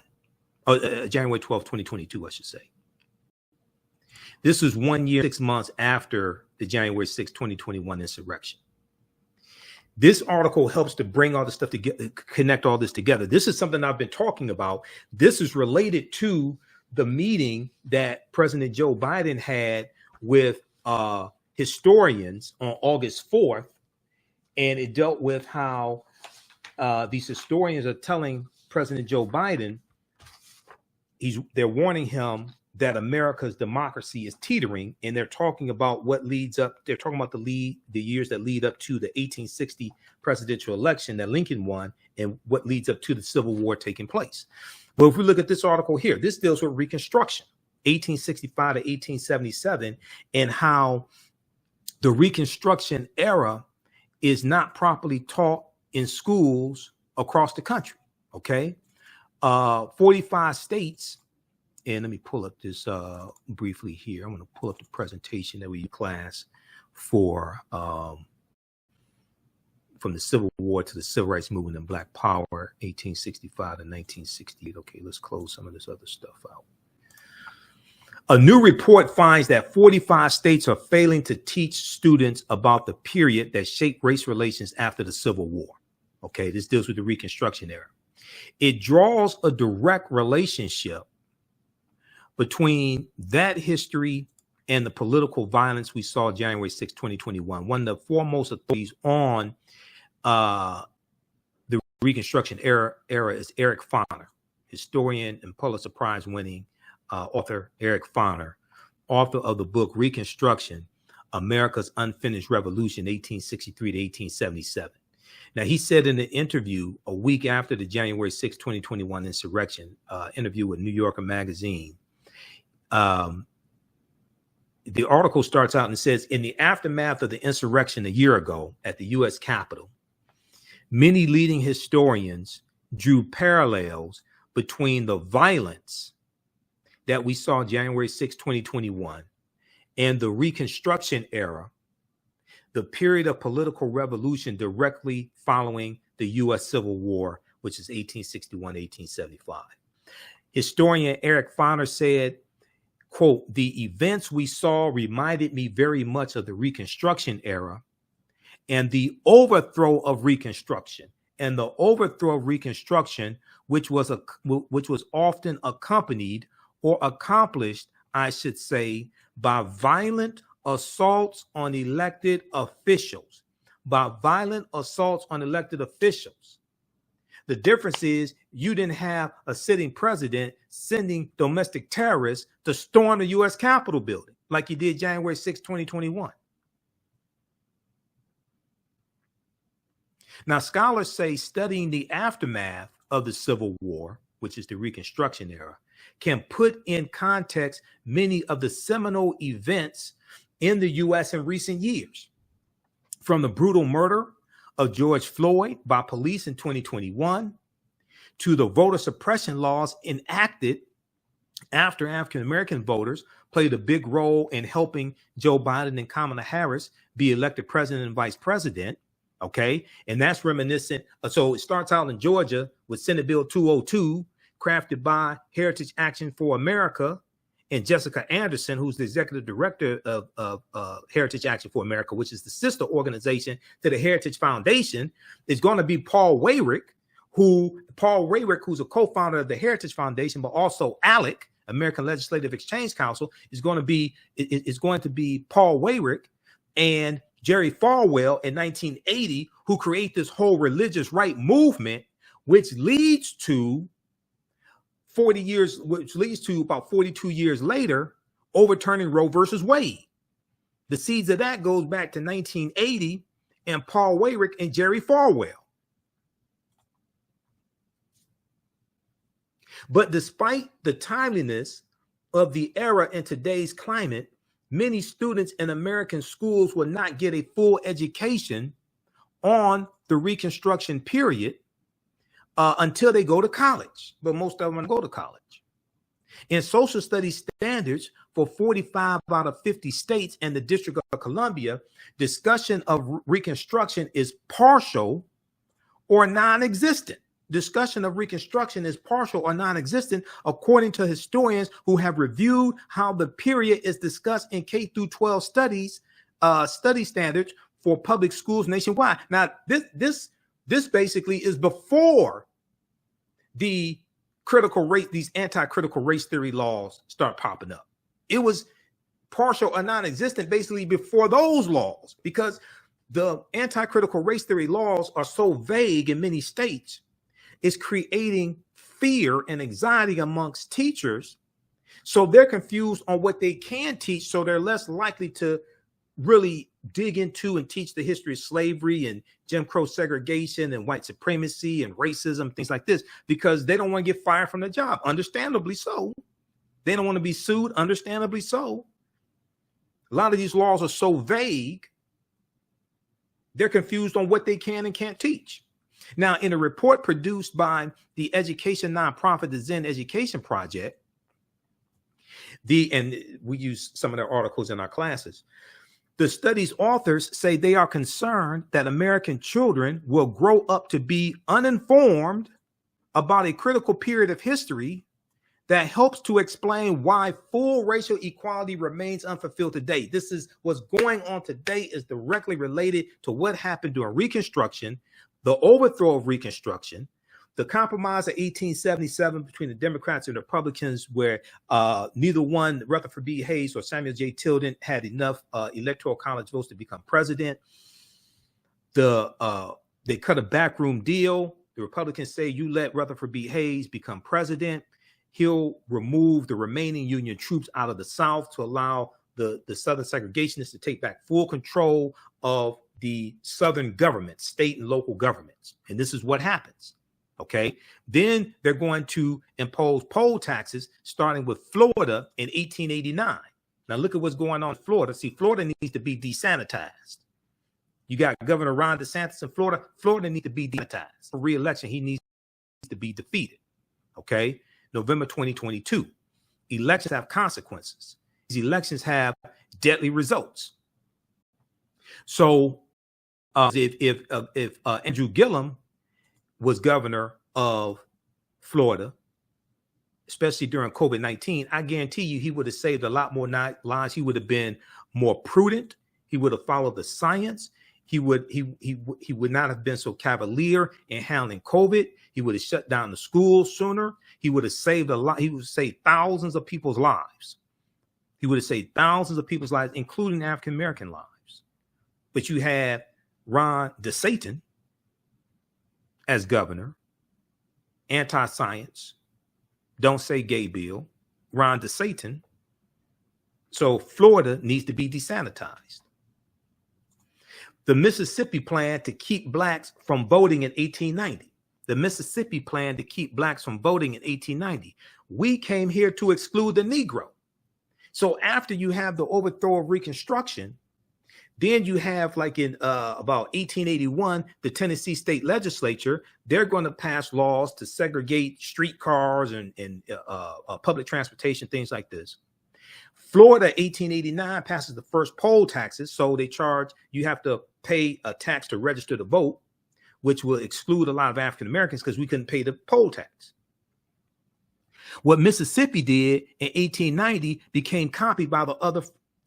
Speaker 1: January 12th, 2022, I should say. This was 1 year, 6 months after the January 6th, 2021 insurrection. This article helps to bring all this stuff together, connect all this together. This is something I've been talking about. This is related to the meeting that President Joe Biden had with historians on August 4th. And it dealt with how these historians are telling President Joe Biden, they're warning him that America's democracy is teetering, and they're talking about what leads up. They're talking about the years that lead up to the 1860 presidential election that Lincoln won, and what leads up to the Civil War taking place. Well, if we look at this article here, this deals with Reconstruction. 1865 to 1877, and how the Reconstruction era is not properly taught in schools across the country. Okay. 45 states, and let me pull up this briefly here. I'm going to pull up the presentation that we class for from the Civil War to the Civil Rights Movement and Black Power, 1865 to 1968. Okay, let's close some of this other stuff out. A new report finds that 45 states are failing to teach students about the period that shaped race relations after the Civil War. Okay, this deals with the Reconstruction era. It draws a direct relationship between that history and the political violence we saw January 6, 2021. One of the foremost authorities on the Reconstruction era is Eric Foner, historian and Pulitzer Prize winning author Eric Foner, author of the book Reconstruction, America's Unfinished Revolution, 1863 to 1877. Now, he said in an interview a week after the January 6, 2021 insurrection, interview with New Yorker magazine, the article starts out and says, in the aftermath of the insurrection a year ago at the U.S. Capitol, many leading historians drew parallels between the violence that we saw January 6, 2021, and the Reconstruction era, the period of political revolution directly following the U.S. Civil War, which is 1861, 1875. Historian Eric Foner said, quote, the events we saw reminded me very much of the Reconstruction era and the overthrow of Reconstruction. And the overthrow of Reconstruction, which was often accompanied or accomplished, I should say, by violent assaults on elected officials. By violent assaults on elected officials. The difference is you didn't have a sitting president sending domestic terrorists to storm the U.S. Capitol building like you did January 6, 2021. Now, scholars say studying the aftermath of the Civil War, which is the Reconstruction era, can put in context many of the seminal events in the U.S. in recent years, from the brutal murder of George Floyd by police in 2021 to the voter suppression laws enacted after African-American voters played a big role in helping Joe Biden and Kamala Harris be elected president and vice president. Okay. And that's reminiscent. So it starts out in Georgia with Senate Bill 202, crafted by Heritage Action for America, and Jessica Anderson, who's the executive director of Heritage Action for America, which is the sister organization to the Heritage Foundation, is going to be Paul Weyrich, who's a co-founder of the Heritage Foundation, but also ALEC, American Legislative Exchange Council, is going to be Paul Weyrich and Jerry Falwell in 1980, who create this whole religious right movement, which leads to about 42 years later, overturning Roe versus Wade. The seeds of that goes back to 1980 and Paul Weyrich and Jerry Falwell. But despite the timeliness of the era in today's climate, many students in American schools will not get a full education on the Reconstruction period until they go to college, but most of them go to college. In social studies standards for 45 out of 50 states and the District of Columbia, discussion of Reconstruction is partial or non-existent. Discussion of Reconstruction is partial or non-existent, according to historians who have reviewed how the period is discussed in K through 12 studies, study standards for public schools nationwide. Now, this basically is before the these anti-critical race theory laws start popping up. It was partial or non-existent basically before those laws, because the anti-critical race theory laws are so vague in many states. It's creating fear and anxiety amongst teachers. So they're confused on what they can teach. So they're less likely to really dig into and teach the history of slavery and Jim Crow segregation and white supremacy and racism, things like this, because they don't want to get fired from the job. Understandably so. They don't want to be sued, understandably so. A lot of these laws are so vague, they're confused on what they can and can't teach. Now, in a report produced by the education nonprofit, the Zen Education Project, and we use some of their articles in our classes, the study's authors say they are concerned that American children will grow up to be uninformed about a critical period of history that helps to explain why full racial equality remains unfulfilled today. This is what's going on today is directly related to what happened during Reconstruction, the overthrow of Reconstruction, the compromise of 1877 between the Democrats and Republicans, where neither one, Rutherford B. Hayes or Samuel J. Tilden, had enough electoral college votes to become president. They cut a backroom deal. The Republicans say, you let Rutherford B. Hayes become president, he'll remove the remaining Union troops out of the South to allow the Southern segregationists to take back full control of the Southern government, state and local governments. And this is what happens. Okay. Then they're going to impose poll taxes, starting with Florida in 1889. Now look at what's going on in Florida. See, Florida needs to be desanitized. You got Governor Ron DeSantis in Florida. Florida needs to be desanitized. For re-election, he needs to be defeated. Okay. November 2022. Elections have consequences. These elections have deadly results. So if Andrew Gillum was governor of Florida, especially during COVID-19, I guarantee you he would have saved a lot more lives. He would have been more prudent. He would have followed the science. He would not have been so cavalier in handling COVID. He would have shut down the schools sooner. He would have saved a lot. He would have saved thousands of people's lives. He would have saved thousands of people's lives, including African-American lives. But you had Ron DeSantis as governor, anti-science, don't say gay bill, Ron DeSantis. So Florida needs to be desanitized. The Mississippi plan to keep blacks from voting in 1890. The Mississippi plan to keep blacks from voting in 1890. We came here to exclude the Negro. So after you have the overthrow of Reconstruction, then you have, like in about 1881, the Tennessee state legislature, they're going to pass laws to segregate streetcars and public transportation, things like this. Florida, 1889, passes the first poll taxes. So they charge, you have to pay a tax to register to vote, which will exclude a lot of African Americans because we couldn't pay the poll tax. What Mississippi did in 1890 became copied by the other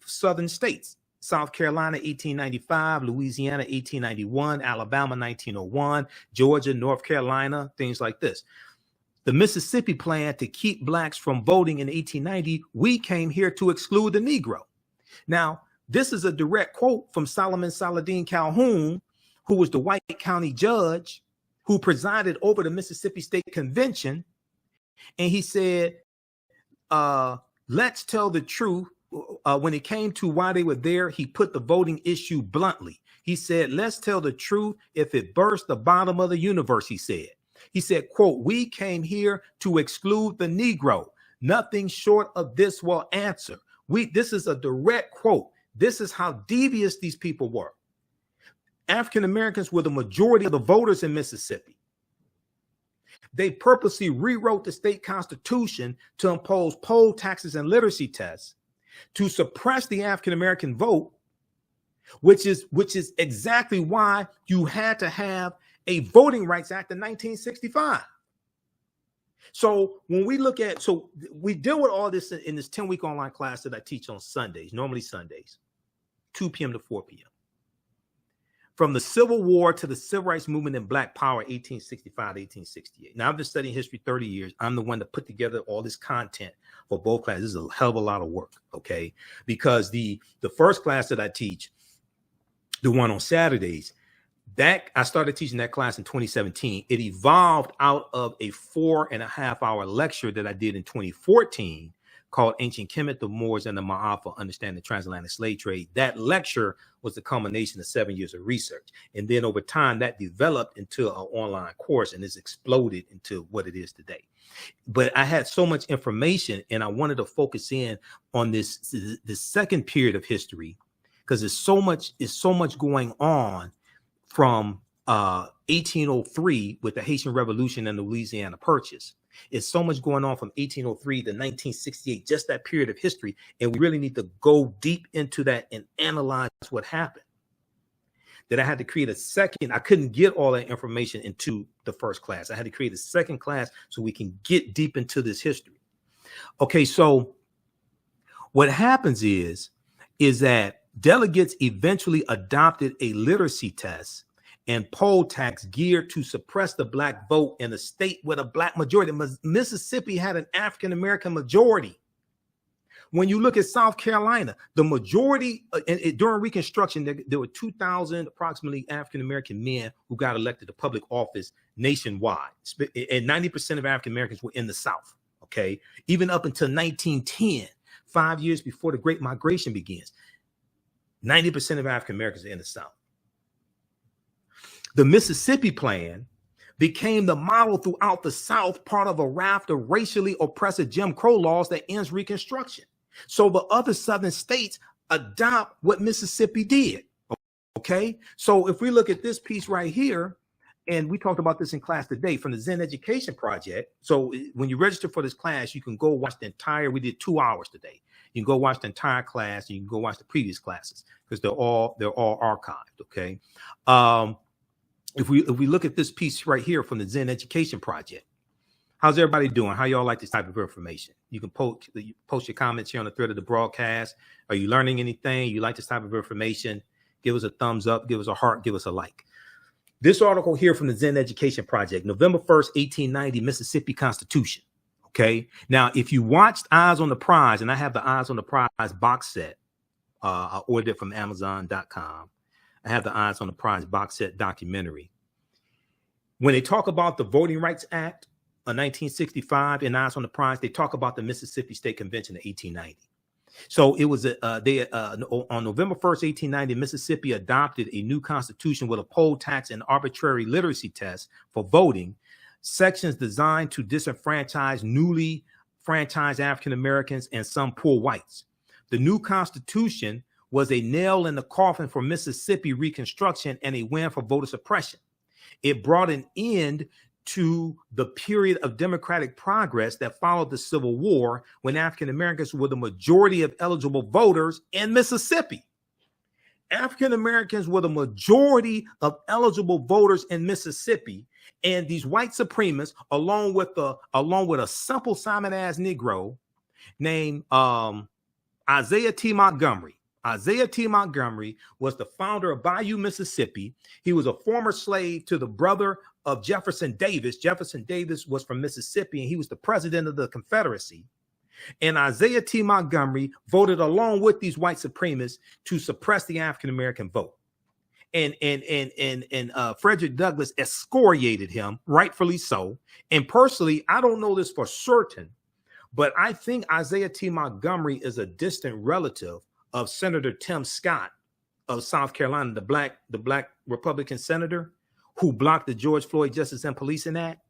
Speaker 1: southern states. South Carolina, 1895, Louisiana, 1891, Alabama, 1901, Georgia, North Carolina, things like this. The Mississippi plan to keep blacks from voting in 1890, we came here to exclude the Negro. Now, this is a direct quote from Solomon Saladin Calhoun, who was the White County judge who presided over the Mississippi State Convention. And he said, let's tell the truth. When it came to why they were there, he put the voting issue bluntly. He said, let's tell the truth. If it burst the bottom of the universe, he said, quote, we came here to exclude the Negro. Nothing short of this will answer. This is a direct quote. This is how devious these people were. African Americans were the majority of the voters in Mississippi. They purposely rewrote the state constitution to impose poll taxes and literacy tests to suppress the African American vote, which is exactly why you had to have a Voting Rights Act in 1965. So when we look at, so we deal with all this in this 10-week online class that I teach on Sundays, normally Sundays, 2 p.m. to 4 p.m. From the Civil War to the Civil Rights Movement and Black Power, 1865 to 1868. Now, I've been studying history 30 years. I'm the one that put together all this content for both classes. This is a hell of a lot of work, okay? Because the first class that I teach, the one on Saturdays, that I started teaching that class in 2017. It evolved out of a 4.5-hour lecture that I did in 2014 called Ancient Kemet, the Moors and the Ma'afa, Understanding the Transatlantic Slave Trade. That lecture was the culmination of 7 years of research. And then over time, that developed into an online course and it's exploded into what it is today. But I had so much information and I wanted to focus in on this second period of history because there's so much going on from 1803 with the Haitian Revolution and the Louisiana Purchase. It's so much going on from 1803 to 1968, just that period of history. And we really need to go deep into that and analyze what happened. That I had to create a second. I couldn't get all that information into the first class. I had to create a second class so we can get deep into this history. Okay, so what happens is that delegates eventually adopted a literacy test and poll tax geared to suppress the black vote in a state with a black majority. Mississippi had an African-American majority. When you look at South Carolina, the majority during Reconstruction, there were 2,000 approximately African-American men who got elected to public office nationwide. And 90% of African-Americans were in the South, okay? Even up until 1910, 5 years before the Great Migration begins, 90% of African-Americans are in the South. The Mississippi Plan became the model throughout the South, part of a raft of racially oppressive Jim Crow laws that ends Reconstruction. So the other Southern states adopt what Mississippi did. Okay. So if we look at this piece right here, and we talked about this in class today from the Zen Education Project. So when you register for this class, you can go watch the entire, we did 2 hours today. You can go watch the entire class and you can go watch the previous classes because they're all archived. Okay. If we look at this piece right here from the Zen Education Project, how's everybody doing? How y'all like this type of information? You can post your comments here on the thread of the broadcast. Are you learning anything? You like this type of information? Give us a thumbs up, give us a heart, give us a like. This article here from the Zen Education Project, November 1st, 1890, Mississippi Constitution. Okay. Now, if you watched Eyes on the Prize, and I have the Eyes on the Prize box set, I ordered it from Amazon.com. I have the Eyes on the Prize box set documentary. When they talk about the Voting Rights Act of 1965 and Eyes on the Prize, they talk about the Mississippi State Convention of 1890. So it was on November 1st, 1890, Mississippi adopted a new constitution with a poll tax and arbitrary literacy test for voting, sections designed to disenfranchise newly franchised African Americans and some poor whites. The new constitution was a nail in the coffin for Mississippi Reconstruction and a win for voter suppression. It brought an end to the period of democratic progress that followed the Civil War when African Americans were the majority of eligible voters in Mississippi. African Americans were the majority of eligible voters in Mississippi, and these white supremacists, along with a simple Simon-ass Negro named Isaiah T. Montgomery. Isaiah T. Montgomery was the founder of Bayou, Mississippi. He was a former slave to the brother of Jefferson Davis. Jefferson Davis was from Mississippi, and he was the president of the Confederacy. And Isaiah T. Montgomery voted along with these white supremacists to suppress the African-American vote. And Frederick Douglass excoriated him, rightfully so. And personally, I don't know this for certain, but I think Isaiah T. Montgomery is a distant relative of Senator Tim Scott of South Carolina, the black Republican senator who blocked the George Floyd Justice and Policing Act,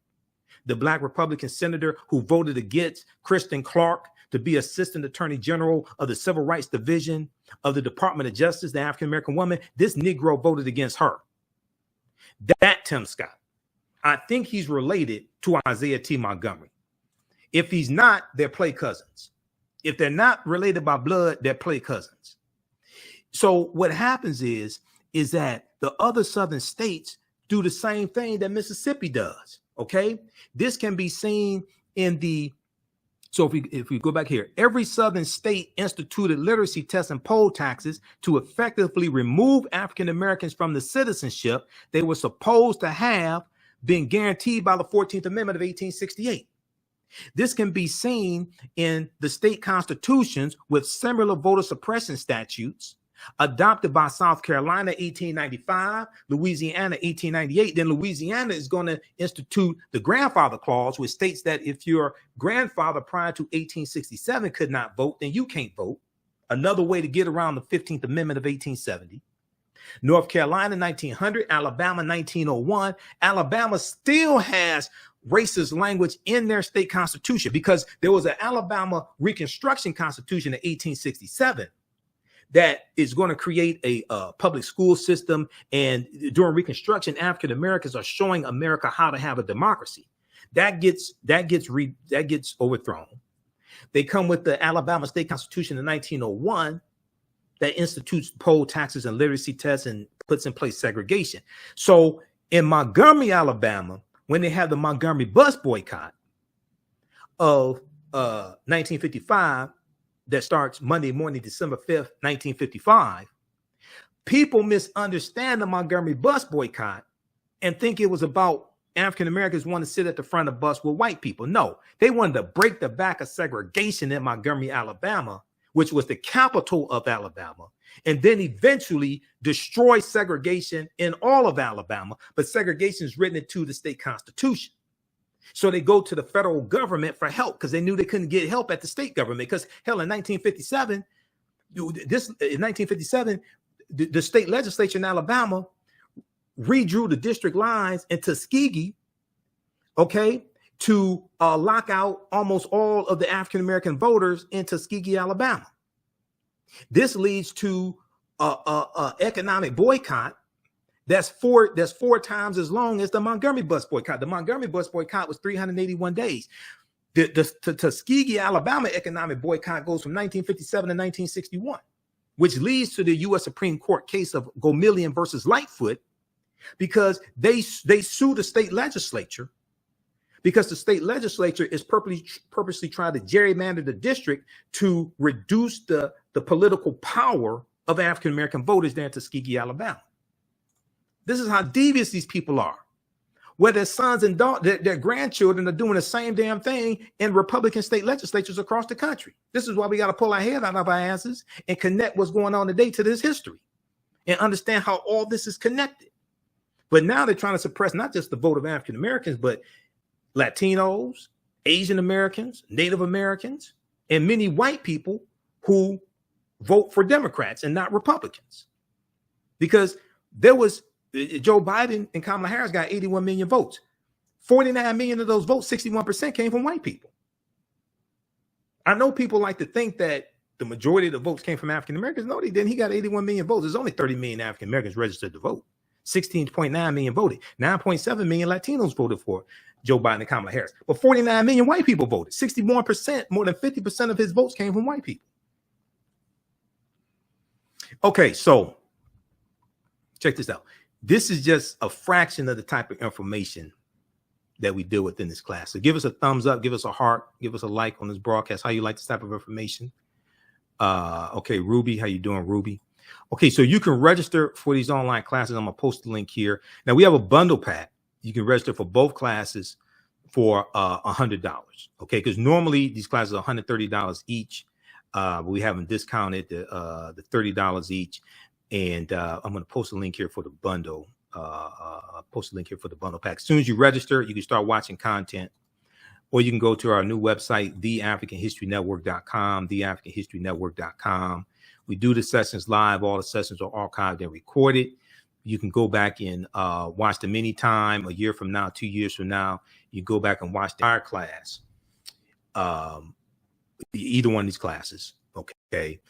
Speaker 1: the black Republican senator who voted against Kristen Clark to be Assistant Attorney General of the Civil Rights Division of the Department of Justice, the African-American woman. This Negro voted against her. That Tim Scott. I think he's related to Isaiah T. Montgomery. If he's not, they're play cousins. If they're not related by blood, they're play cousins. So what happens is that the other Southern states do the same thing that Mississippi does. Okay, this can be seen in so if we go back here, every Southern state instituted literacy tests and poll taxes to effectively remove African Americans from the citizenship they were supposed to have been guaranteed by the 14th Amendment of 1868. This can be seen in the state constitutions with similar voter suppression statutes adopted by South Carolina 1895, Louisiana 1898. Then Louisiana is going to institute the grandfather clause, which states that if your grandfather prior to 1867 could not vote, then you can't vote. Another way to get around the 15th Amendment of 1870. North Carolina 1900, Alabama 1901. Alabama still has racist language in their state constitution because there was an Alabama Reconstruction Constitution in 1867 that is going to create a public school system. And during Reconstruction, African Americans are showing America how to have a democracy. That gets overthrown. They come with the Alabama State Constitution in 1901 that institutes poll taxes and literacy tests and puts in place segregation. So in Montgomery, Alabama, when they have the Montgomery bus boycott of 1955 that starts Monday morning, December 5th, 1955, people misunderstand the Montgomery bus boycott and think it was about African Americans want to sit at the front of the bus with white people. No, they wanted to break the back of segregation in Montgomery, Alabama, which was the capital of Alabama, and then eventually destroy segregation in all of Alabama. But segregation is written into the state constitution. So they go to the federal government for help because they knew they couldn't get help at the state government. Because hell, in 1957, the state legislature in Alabama redrew the district lines in Tuskegee, okay, to lock out almost all of the African American voters in Tuskegee, Alabama. This leads to economic boycott that's four times as long as the Montgomery bus boycott. The Montgomery bus boycott was 381 days. The Tuskegee, Alabama economic boycott goes from 1957 to 1961, which leads to the U.S. Supreme Court case of Gomillion versus Lightfoot, because they sue the state legislature because the state legislature is purposely trying to gerrymander the district to reduce the political power of African American voters there in Tuskegee, Alabama. This is how devious these people are, where their sons and daughters, their grandchildren are doing the same damn thing in Republican state legislatures across the country. This is why we got to pull our head out of our asses and connect what's going on today to this history and understand how all this is connected. But now they're trying to suppress not just the vote of African Americans, but Latinos, Asian Americans, Native Americans, and many white people who vote for Democrats and not Republicans. Because there was Joe Biden and Kamala Harris got 81 million votes. 49 million of those votes, 61% came from white people. I know people like to think that the majority of the votes came from African Americans. No, they didn't. He got 81 million votes. There's only 30 million African Americans registered to vote. 16.9 million voted. 9.7 million Latinos voted for Joe Biden and Kamala Harris. But 49 million white people voted. 61%, more than 50% of his votes came from white people. Okay, so check this out. This is just a fraction of the type of information that we deal with in this class. So give us a thumbs up, give us a heart, give us a like on this broadcast. How you like this type of information? Okay, Ruby, how you doing, Ruby? Okay, so you can register for these online classes. I'm gonna post the link here. Now we have a bundle pack. You can register for both classes for $100. Okay, because normally these classes are $130 each. We haven't discounted the $30 each. And I'm going to post a link here for the bundle. Post a link here for the bundle pack. As soon as you register, you can start watching content, or you can go to our new website, theafricanhistorynetwork.com, theafricanhistorynetwork.com. We do the sessions live. All the sessions are archived and recorded. You can go back and watch them anytime, a year from now, 2 years from now. You go back and watch the entire class, either one of these classes. Okay.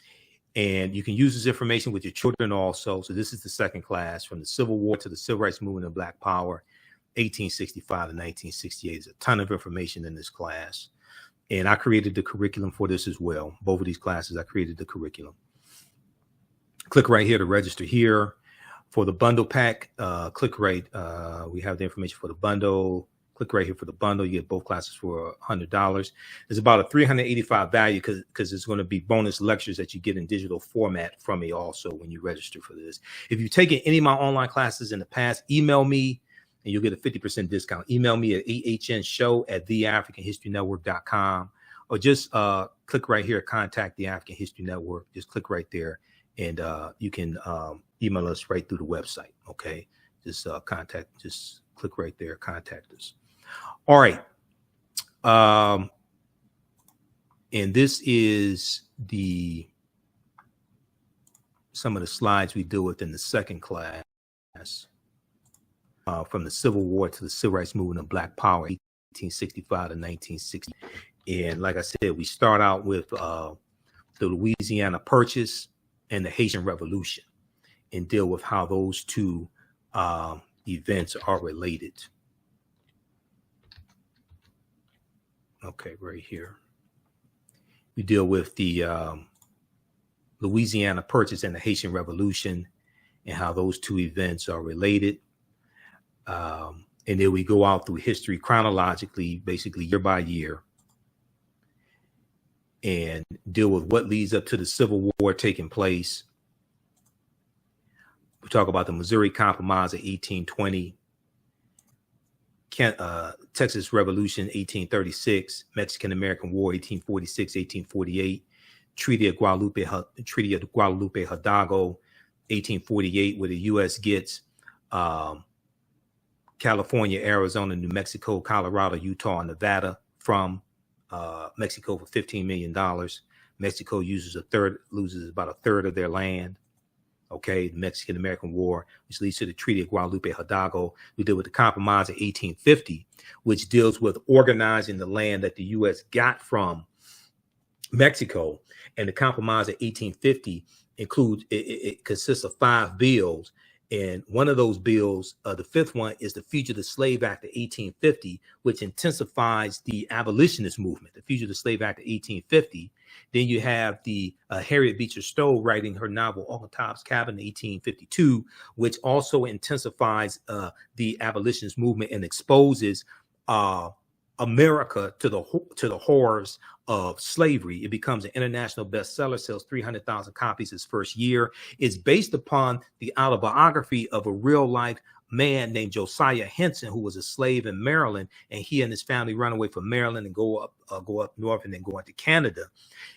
Speaker 1: And you can use this information with your children also. So this is the second class, from the Civil War to the Civil Rights Movement and Black Power, 1865 to 1968. There's a ton of information in this class. And I created the curriculum for this as well. Both of these classes, I created the curriculum. Click right here to register here. For the bundle pack, click right. We have the information for the bundle. Click right here for the bundle. You get both classes for $100. It's about a $385 value because it's going to be bonus lectures that you get in digital format from me also when you register for this. If you've taken any of my online classes in the past, email me and you'll get a 50% discount. Email me at ahnshow@theafricanhistorynetwork.com, or just click right here, contact the African History Network. Just click right there and you can email us right through the website. Okay, just click right there, contact us. All right. And this is some of the slides we deal with in the second class, from the Civil War to the Civil Rights Movement of Black Power, 1865 to 1960. And like I said, we start out with the Louisiana Purchase and the Haitian Revolution, and deal with how those two events are related. Okay, right here. We deal with the Louisiana Purchase and the Haitian Revolution and how those two events are related. And then we go out through history chronologically, basically year by year, and deal with what leads up to the Civil War taking place. We talk about the Missouri Compromise of 1820, Texas Revolution 1836, Mexican-American War 1846, 1848, Treaty of Guadalupe Hidalgo 1848, where the U.S. gets California, Arizona, New Mexico, Colorado, Utah, and Nevada from Mexico for $15 million. Mexico loses about a third of their land. Okay, the Mexican-American War, which leads to the Treaty of Guadalupe Hidalgo. We deal with the Compromise of 1850, which deals with organizing the land that the U.S. got from Mexico. And the Compromise of 1850 includes, it consists of 5 bills. And one of those bills, the fifth one, is the Fugitive Slave Act of 1850, which intensifies the abolitionist movement, the Fugitive Slave Act of 1850. Then you have the Harriet Beecher Stowe writing her novel Uncle Tom's Cabin in 1852, which also intensifies the abolitionist movement and exposes America to the horrors of slavery. It becomes an international bestseller, sells 300,000 copies its first year. It's based upon the autobiography of a real life man named Josiah Henson, who was a slave in Maryland, and he and his family run away from Maryland and go up north and then go into Canada.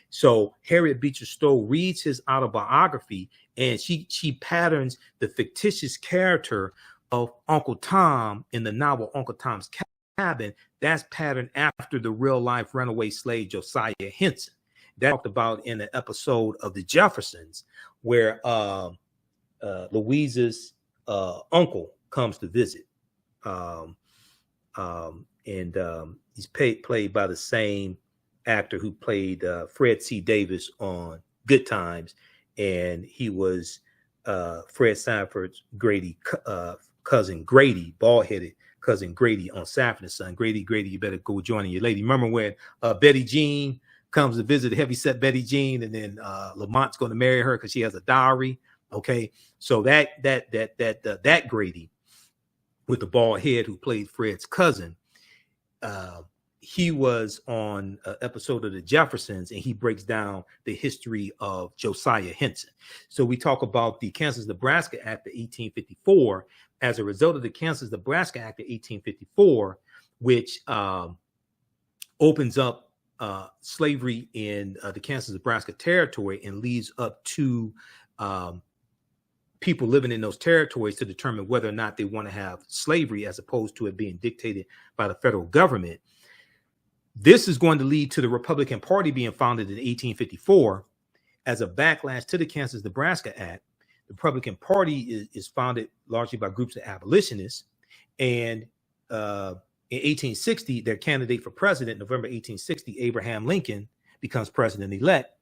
Speaker 1: So Harriet Beecher Stowe reads his autobiography, and she patterns the fictitious character of Uncle Tom in the novel Uncle Tom's Cabin. That's patterned after the real life runaway slave Josiah Henson. That talked about in an episode of The Jeffersons, where Louisa's uncle comes to visit, and he's played by the same actor who played Fred C. Davis on Good Times, and he was Fred Sanford's cousin Grady, bald-headed cousin Grady on Sanford and Son. Grady, you better go join your lady. Remember when Betty Jean comes to visit, heavyset Betty Jean, and then Lamont's going to marry her because she has a dowry. Okay, so that Grady with the bald head who played Fred's cousin, he was on an episode of The Jeffersons, and he breaks down the history of Josiah Henson. So we talk about the Kansas-Nebraska Act of 1854. As a result of the Kansas-Nebraska Act of 1854, which opens up slavery in the Kansas-Nebraska territory and leaves up to people living in those territories to determine whether or not they want to have slavery, as opposed to it being dictated by the federal government. This is going to lead to the Republican Party being founded in 1854 as a backlash to the Kansas-Nebraska Act. The Republican Party is founded largely by groups of abolitionists. And in 1860, their candidate for president, November 1860, Abraham Lincoln, becomes president-elect.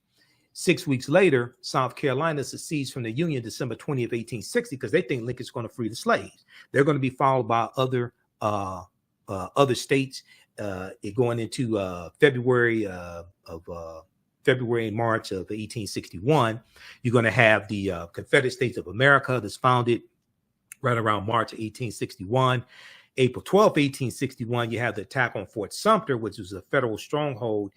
Speaker 1: 6 weeks later, South Carolina secedes from the Union December 20th, 1860, because they think Lincoln's going to free the slaves. They're going to be followed by other states going into February and March of 1861. You're going to have the Confederate States of America that's founded right around March of 1861. April 12th, 1861, you have the attack on Fort Sumter, which was a federal stronghold,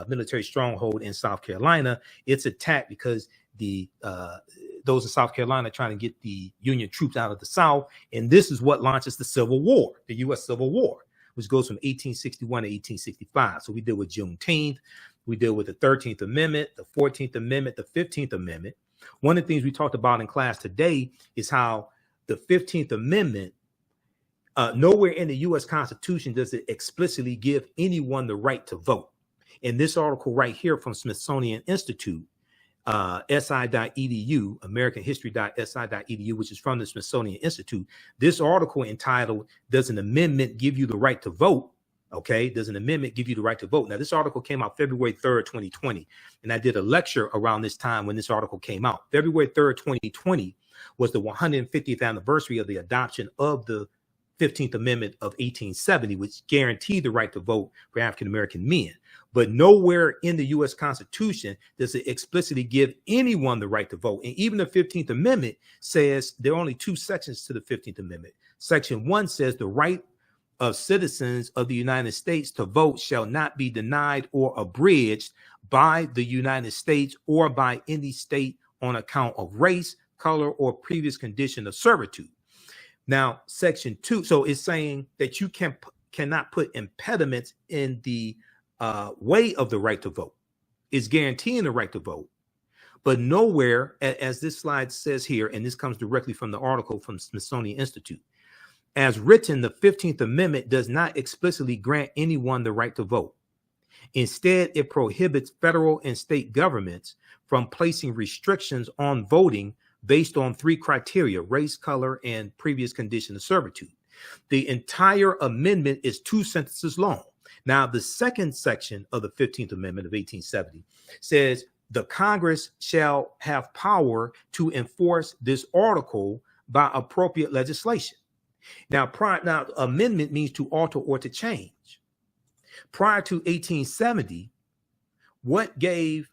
Speaker 1: military stronghold in South Carolina. It's attacked because those in South Carolina are trying to get the Union troops out of the South. And this is what launches the Civil War, the U.S. Civil War, which goes from 1861 to 1865. So we deal with Juneteenth. We deal with the 13th Amendment, the 14th Amendment, the 15th Amendment. One of the things we talked about in class today is how the 15th Amendment, nowhere in the U.S. Constitution does it explicitly give anyone the right to vote. In this article right here from Smithsonian Institute, si.edu, americanhistory.si.edu, which is from the Smithsonian Institute, this article entitled, "Does an Amendment Give You the Right to Vote?" Okay, does an amendment give you the right to vote? Now, this article came out February 3rd, 2020, and I did a lecture around this time when this article came out. February 3rd, 2020 was the 150th anniversary of the adoption of the 15th Amendment of 1870, which guaranteed the right to vote for African-American men. But nowhere in the U.S. Constitution does it explicitly give anyone the right to vote. And even the 15th Amendment says there are only two sections to the 15th Amendment. Section 1 says the right of citizens of the United States to vote shall not be denied or abridged by the United States or by any state on account of race, color, or previous condition of servitude. Now, section 2, so it's saying that you cannot put impediments in the way of the right to vote. It's guaranteeing the right to vote. But nowhere, as this slide says here, and this comes directly from the article from Smithsonian Institute, as written, the 15th Amendment does not explicitly grant anyone the right to vote. Instead, it prohibits federal and state governments from placing restrictions on voting based on three criteria: race, color, and previous condition of servitude. The entire amendment is 2 sentences long. Now, the second section of the 15th Amendment of 1870 says the Congress shall have power to enforce this article by appropriate legislation. Now, amendment means to alter or to change. Prior to 1870, what gave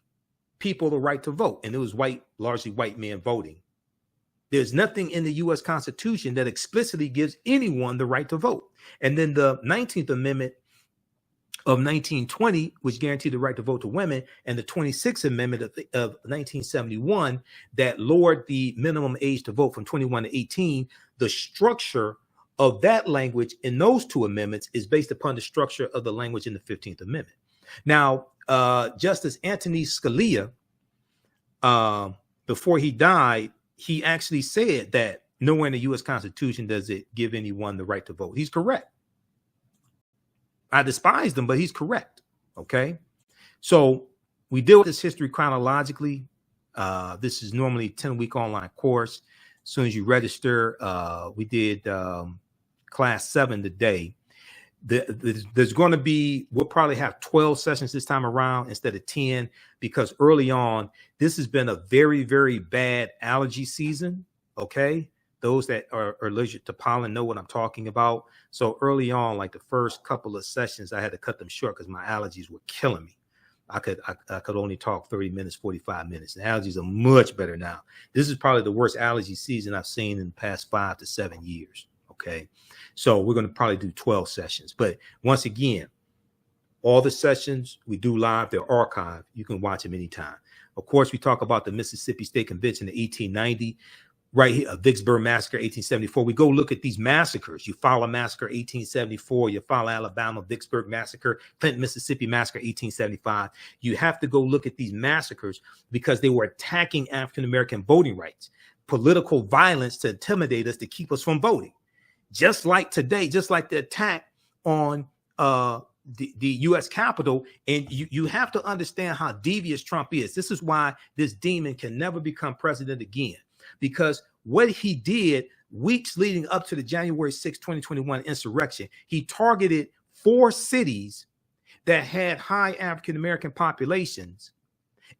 Speaker 1: people the right to vote? And it was largely white men voting. There's nothing in the U.S. Constitution that explicitly gives anyone the right to vote. And then the 19th Amendment of 1920, which guaranteed the right to vote to women, and the 26th Amendment of 1971 that lowered the minimum age to vote from 21 to 18, the structure of that language in those two amendments is based upon the structure of the language in the 15th Amendment. Now, Justice Anthony Scalia, before he died, he actually said that nowhere in the U.S. Constitution does it give anyone the right to vote. He's correct. I despise him, but he's correct. Okay. So we deal with this history chronologically. This is normally a 10-week online course. As soon as you register, we did class 7 today. There's going to be, we'll probably have 12 sessions this time around instead of 10, because early on, this has been a very, very bad allergy season. Okay. Those that are allergic to pollen know what I'm talking about. So early on, like the first couple of sessions, I had to cut them short because my allergies were killing me. I could only talk 30 minutes, 45 minutes. The allergies are much better now. This is probably the worst allergy season I've seen in the past 5 to 7 years. Okay. So we're going to probably do 12 sessions. But once again, all the sessions we do live, they're archived. You can watch them anytime. Of course, we talk about the Mississippi State Convention in 1890. Right here, Vicksburg Massacre, 1874. We go look at these massacres. You follow Massacre, 1874. You follow Alabama, Vicksburg Massacre, Clinton, Mississippi Massacre, 1875. You have to go look at these massacres because they were attacking African-American voting rights, political violence to intimidate us, to keep us from voting. Just like today, just like the attack on the U.S. Capitol. And you have to understand how devious Trump is. This is why this demon can never become president again. Because what he did weeks leading up to the January 6, 2021 insurrection, he targeted 4 cities that had high African-American populations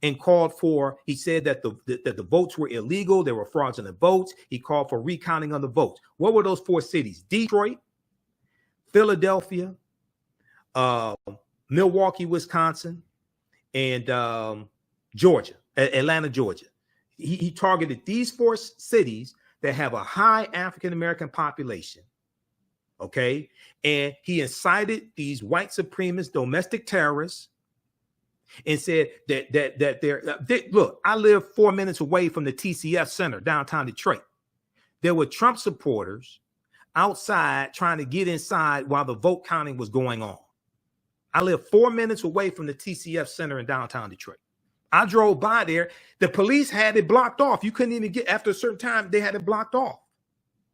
Speaker 1: and called for, he said that the votes were illegal. There were fraudulent votes. He called for recounting of the votes. What were those 4 cities? Detroit, Philadelphia, Milwaukee, Wisconsin, and Georgia, Atlanta, Georgia. He targeted these 4 cities that have a high African-American population. Okay. And he incited these white supremacist domestic terrorists and said that they're look, I live 4 minutes away from the TCF Center, downtown Detroit. There were Trump supporters outside trying to get inside while the vote counting was going on. I live 4 minutes away from the TCF Center in downtown Detroit. I drove by there. The police had it blocked off. You couldn't even get, after a certain time, they had it blocked off.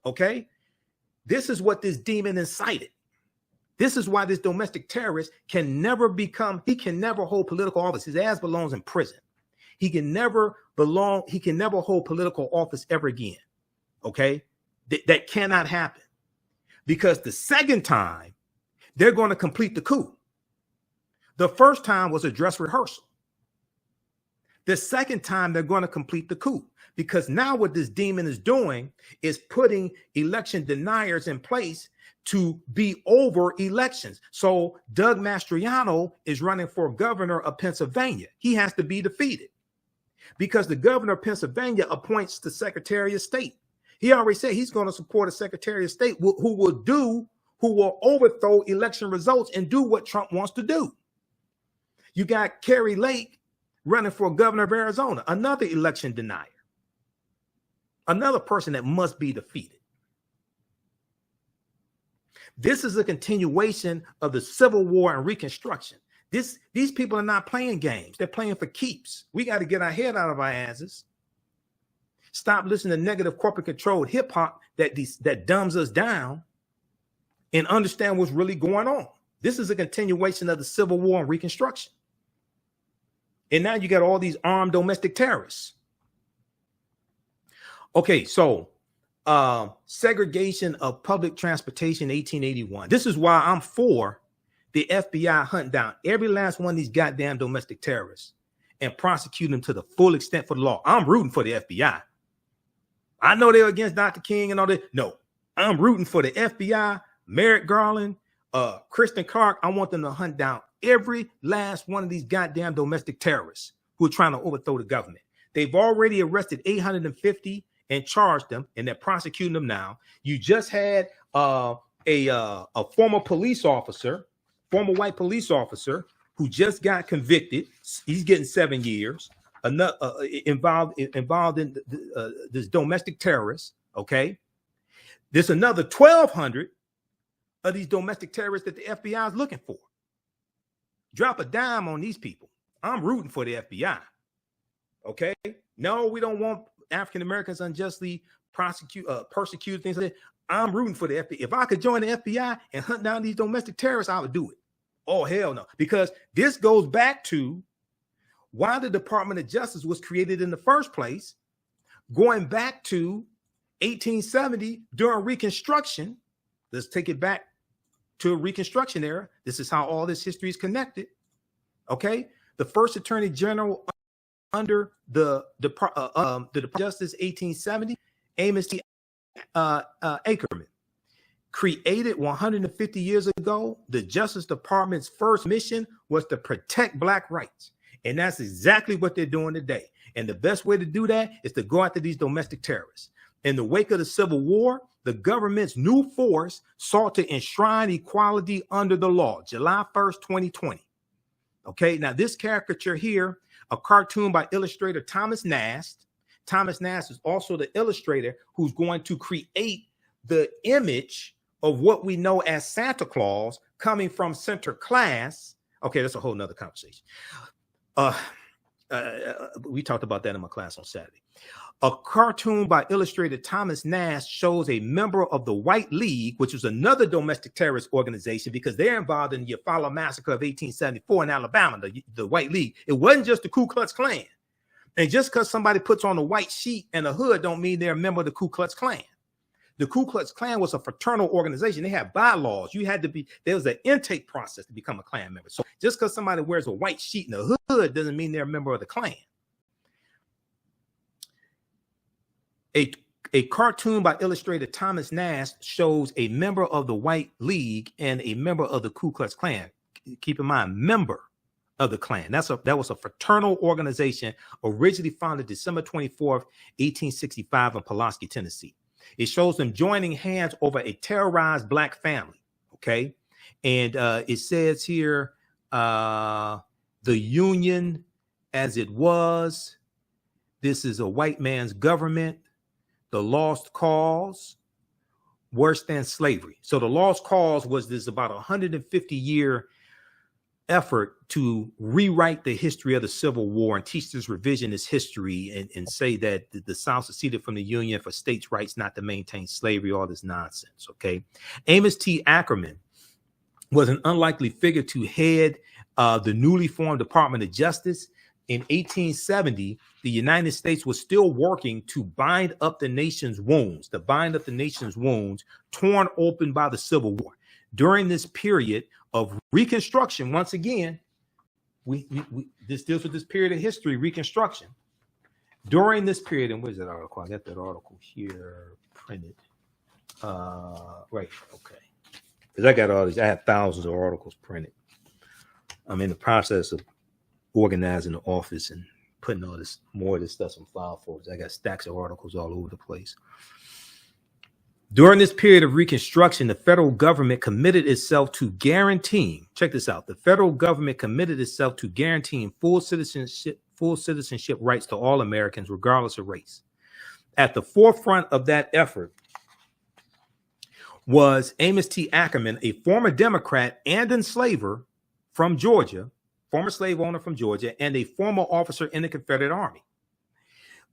Speaker 1: Okay? This is what this demon incited. This is why this domestic terrorist can never hold political office. His ass belongs in prison. He can never hold political office ever again. Okay? That cannot happen. Because the second time, they're going to complete the coup. The first time was a dress rehearsal. The second time, they're going to complete the coup. Because now what this demon is doing is putting election deniers in place to be over elections. So Doug Mastriano is running for governor of Pennsylvania. He has to be defeated because the governor of Pennsylvania appoints the Secretary of State. He already said he's going to support a Secretary of State who will overthrow election results and do what Trump wants to do. You got Kerry Lake running for governor of Arizona, another election denier, another person that must be defeated. This is a continuation of the Civil War and Reconstruction. These people are not playing games. They're playing for keeps. We got to get our head out of our asses. Stop listening to negative corporate-controlled hip-hop that dumbs us down and understand what's really going on. This is a continuation of the Civil War and Reconstruction. And now you got all these armed domestic terrorists. Okay, so segregation of public transportation, 1881. This is why I'm for the FBI hunting down every last one of these goddamn domestic terrorists and prosecute them to the full extent for the law. I'm rooting for the FBI. I know they're against Dr. King and all that. No, I'm rooting for the FBI, Merrick Garland, Kristen Clark. I want them to hunt down every last one of these goddamn domestic terrorists who are trying to overthrow the government. They've already arrested 850 and charged them, and they're prosecuting them now. You just had a former police officer, former white police officer, who just got convicted. He's getting 7 years. Involved in this domestic terrorist. Okay, there's another 1,200 of these domestic terrorists that the FBI is looking for. Drop a dime on these people. I'm rooting for the FBI. Okay, no, we don't want African Americans unjustly persecuted, things like that. I'm rooting for the FBI. If I could join the FBI and hunt down these domestic terrorists, I would do it. Oh, hell no. Because this goes back to why the Department of Justice was created in the first place, going back to 1870 during Reconstruction. Let's take it back to Reconstruction era. This is how all this history is connected. Okay. The first Attorney General under the Department of Justice, 1870, Amos T. Ackerman, created 150 years ago. The Justice Department's first mission was to protect Black rights. And that's exactly what they're doing today. And the best way to do that is to go after these domestic terrorists. In the wake of the Civil War, the government's new force sought to enshrine equality under the law, July 1st, 2020. Okay, now this caricature here, a cartoon by illustrator Thomas Nast. Thomas Nast is also the illustrator who's going to create the image of what we know as Santa Claus coming from center class. Okay, that's a whole nother conversation. We talked about that in my class on Saturday. A cartoon by illustrator Thomas Nast shows a member of the White League, which was another domestic terrorist organization, because they're involved in the Eufaula massacre of 1874 in Alabama, the White League. It wasn't just the Ku Klux Klan. And just because somebody puts on a white sheet and a hood don't mean they're a member of the Ku Klux Klan. The Ku Klux Klan was a fraternal organization. They had bylaws. There was an intake process to become a Klan member. So just because somebody wears a white sheet and a hood doesn't mean they're a member of the Klan. A cartoon by illustrator Thomas Nast shows a member of the White League and a member of the Ku Klux Klan. Keep in mind, member of the Klan. That was a fraternal organization originally founded December 24th, 1865 in Pulaski, Tennessee. It shows them joining hands over a terrorized Black family. Okay. And it says here, the Union as it was, this is a white man's government, the lost cause, worse than slavery. So the lost cause was this about 150-year effort to rewrite the history of the Civil War and teach this revisionist history and say that the South seceded from the Union for states' rights not to maintain slavery, all this nonsense, okay? Amos T. Ackerman was an unlikely figure to head the newly formed Department of Justice. In 1870, the United States was still working to bind up the nation's wounds, torn open by the Civil War. During this period of Reconstruction, once again, this deals with this period of history, Reconstruction. During this period, and where's that article? I got that article here printed. Right, okay. Because I got all these, I have thousands of articles printed. I'm in the process of organizing the office and putting all this, more of this stuff in file folders. I got stacks of articles all over the place. During this period of Reconstruction, the federal government committed itself to guaranteeing, check this out, the federal government committed itself to guaranteeing full citizenship rights to all Americans, regardless of race. At the forefront of that effort was Amos T. Ackerman, a former Democrat and enslaver from Georgia, former slave owner from Georgia, and a former officer in the Confederate Army.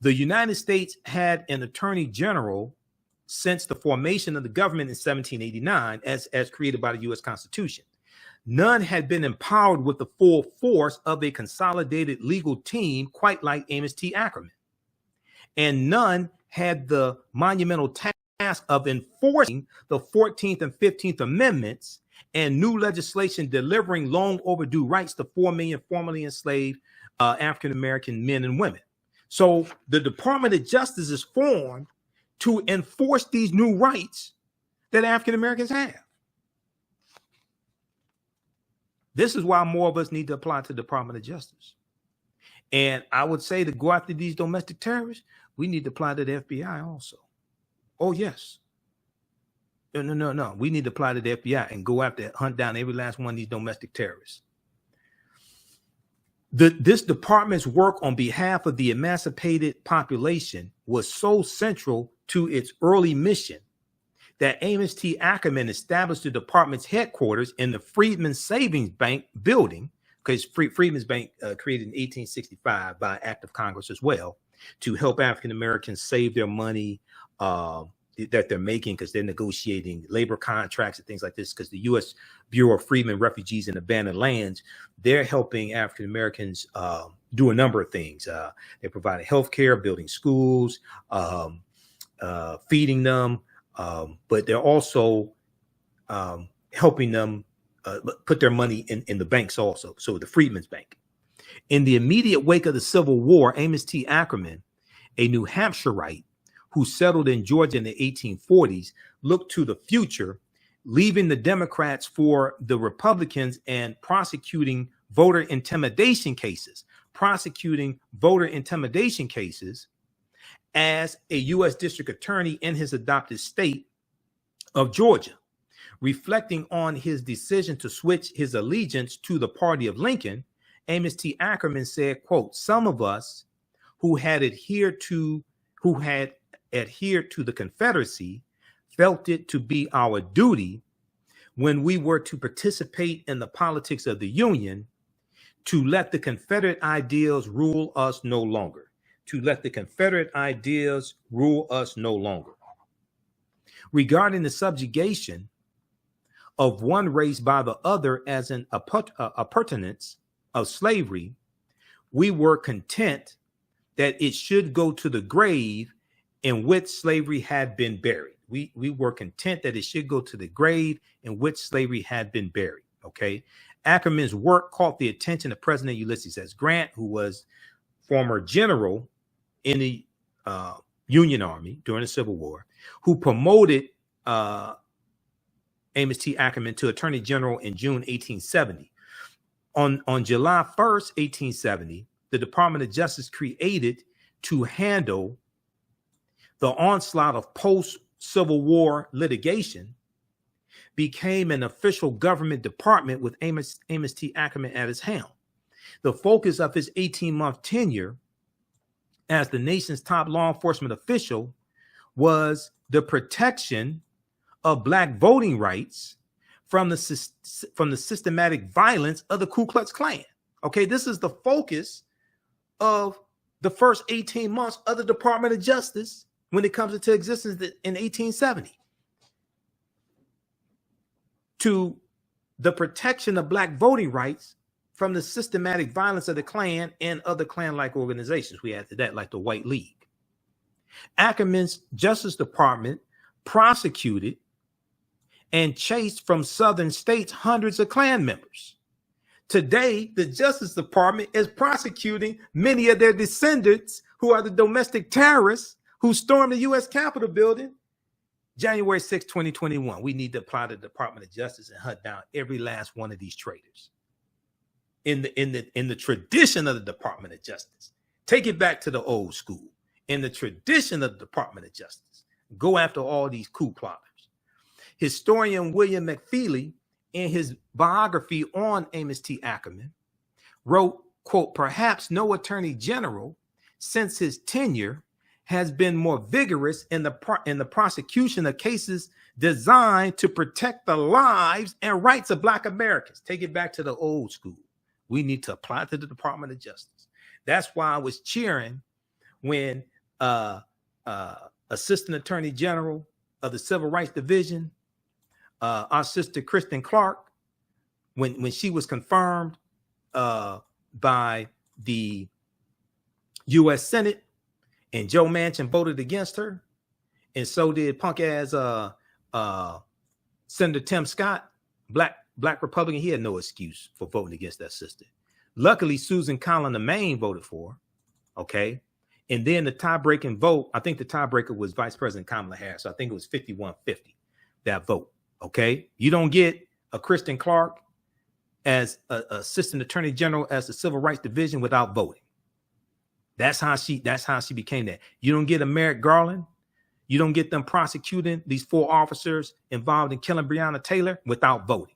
Speaker 1: The United States had an attorney general since the formation of the government in 1789, as created by the U.S. Constitution. None had been empowered with the full force of a consolidated legal team quite like Amos T. Ackerman. And none had the monumental task of enforcing the 14th and 15th Amendments and new legislation delivering long overdue rights to 4 million formerly enslaved African-American men and women. So the Department of Justice is formed to enforce these new rights that African-Americans have. This is why more of us need to apply to the Department of Justice. And I would say to go after these domestic terrorists, we need to apply to the FBI also. Oh, yes. No. We need to apply to the FBI and go after, hunt down every last one of these domestic terrorists. This department's work on behalf of the emancipated population was so central to its early mission that Amos T. Ackerman established the department's headquarters in the Freedmen Savings Bank building, because Freedmen's Bank created in 1865 by act of Congress as well, to help African Americans save their money that they're making because they're negotiating labor contracts and things like this, because the U.S. Bureau of Freedmen, Refugees, and Abandoned Lands, they're helping African Americans do a number of things. They're providing health care, building schools, feeding them, but they're also helping them put their money in the banks also, so the Freedmen's Bank. In the immediate wake of the Civil War, Amos T. Ackerman, a New Hampshireite who settled in Georgia in the 1840s, looked to the future, leaving the Democrats for the Republicans and prosecuting voter intimidation cases as a U.S. district attorney in his adopted state of Georgia. Reflecting on his decision to switch his allegiance to the party of Lincoln, Amos T. Ackerman said, quote, "Some of us who had adhered to the Confederacy felt it to be our duty when we were to participate in the politics of the Union to let the Confederate ideals rule us no longer. Regarding the subjugation of one race by the other as an appurtenance of slavery, we were content that it should go to the grave in which slavery had been buried. We were content that it should go to the grave in which slavery had been buried." Okay. Ackerman's work caught the attention of President Ulysses S. Grant, who was former general in the Union Army during the Civil War, who promoted Amos T. Ackerman to Attorney General in June 1870. On July 1st, 1870, the Department of Justice, created to handle the onslaught of post-Civil War litigation, became an official government department with Amos T. Ackerman at its helm. The focus of his 18-month tenure as the nation's top law enforcement official was the protection of Black voting rights from the systematic violence of the Ku Klux Klan. Okay, this is the focus of the first 18 months of the Department of Justice when it comes into existence in 1870. To the protection of Black voting rights from the systematic violence of the Klan and other Klan-like organizations. We add to that, like the White League. Ackerman's Justice Department prosecuted and chased from southern states hundreds of Klan members. Today, the Justice Department is prosecuting many of their descendants who are the domestic terrorists who stormed the U.S. Capitol building January 6, 2021. We need to apply the Department of Justice and hunt down every last one of these traitors. In the tradition of the Department of Justice, take it back to the old school. In the tradition of the Department of Justice, go after all these coup plotters. Historian William McFeely, in his biography on Amos T. Ackerman, wrote, quote, "Perhaps no attorney general since his tenure has been more vigorous in the prosecution of cases designed to protect the lives and rights of Black Americans." Take it back to the old school. We need to apply to the Department of Justice. That's why I was cheering when Assistant Attorney General of the Civil Rights Division, our sister Kristen Clark, when she was confirmed by the U.S. Senate, and Joe Manchin voted against her, and so did punk ass Senator Tim Scott, black Republican. He had no excuse for voting against that sister. Luckily, Susan Collin of Maine voted for her. Okay. And then the tie-breaking vote, I think the tiebreaker was Vice President Kamala Harris. So I think it was 51-50, that vote. Okay. You don't get a Kristen Clark as Assistant Attorney General as the Civil Rights Division without voting. That's how she became that. You don't get a Merrick Garland. You don't get them prosecuting these 4 officers involved in killing Breonna Taylor without voting.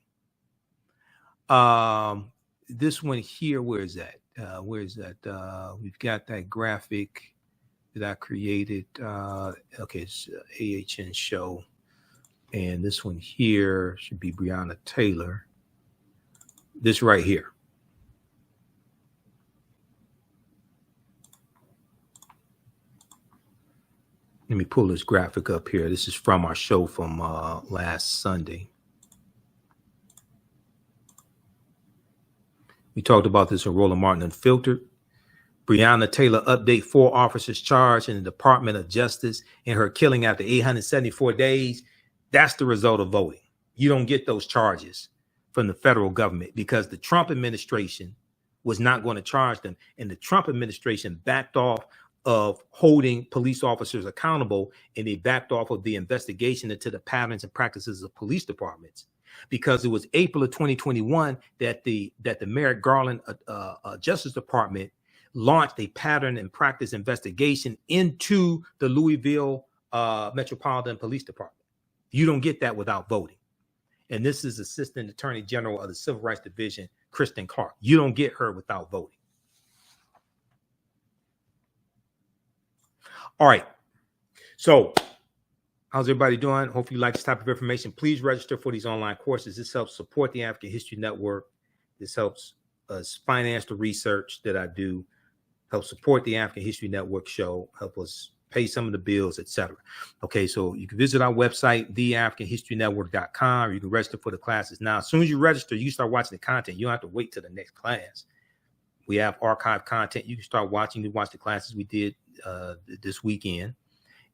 Speaker 1: This one here, where is that? We've got that graphic that I created. Okay, it's AHN show. And this one here should be Breonna Taylor. This right here. Let me pull this graphic up here. This is from our show from last Sunday. We talked about this in Roland Martin Unfiltered. Breonna Taylor update 4 officers charged in the Department of Justice in her killing after 874 days. That's the result of voting. You don't get those charges from the federal government because the Trump administration was not going to charge them. And the Trump administration backed off of holding police officers accountable, and they backed off of the investigation into the patterns and practices of police departments, because it was April of 2021 that the Merrick Garland Justice Department launched a pattern and practice investigation into the Louisville Metropolitan Police Department. You don't get that without voting. And this is Assistant Attorney General of the Civil Rights Division, Kristen Clark. You don't get her without voting. All right. So how's everybody doing? Hopefully you like this type of information. Please register for these online courses. This helps support the African History Network. This helps us finance the research that I do, help support the African History Network show, help us pay some of the bills, etc. Okay, so you can visit our website, theafricanhistorynetwork.com, or you can register for the classes. Now, as soon as you register, you start watching the content. You don't have to wait till the next class. We have archived content. You can start watching. You watch the classes we did this weekend.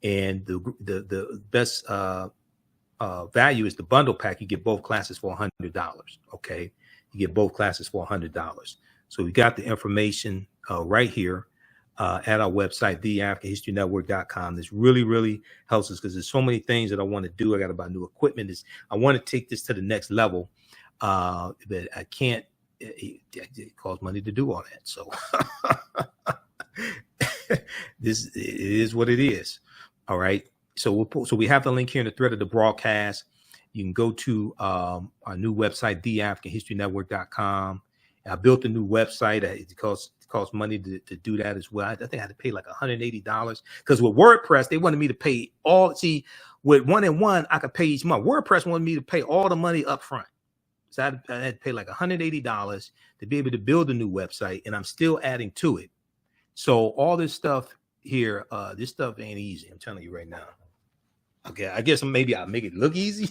Speaker 1: And the best value is the bundle pack. You get both classes for $100. Okay, you get both classes for $100. So we got the information right here at our website, theafricanhistorynetwork.com. This really, really helps us because there's so many things that I want to do. I got to buy new equipment. I want to take this to the next level, but I can't. It costs money to do all that. So this is what it is. All right. So we have the link here in the thread of the broadcast. You can go to our new website, theafricanhistorynetwork.com, I built a new website. It costs money to do that as well. I think I had to pay like $180 because with WordPress, they wanted me to pay all. See, with one-in-one, I could pay each month. WordPress wanted me to pay all the money up front. So I had to pay like $180 to be able to build a new website, and I'm still adding to it. So all this stuff here, this stuff ain't easy. I'm telling you right now. Okay, I guess maybe I'll make it look easy.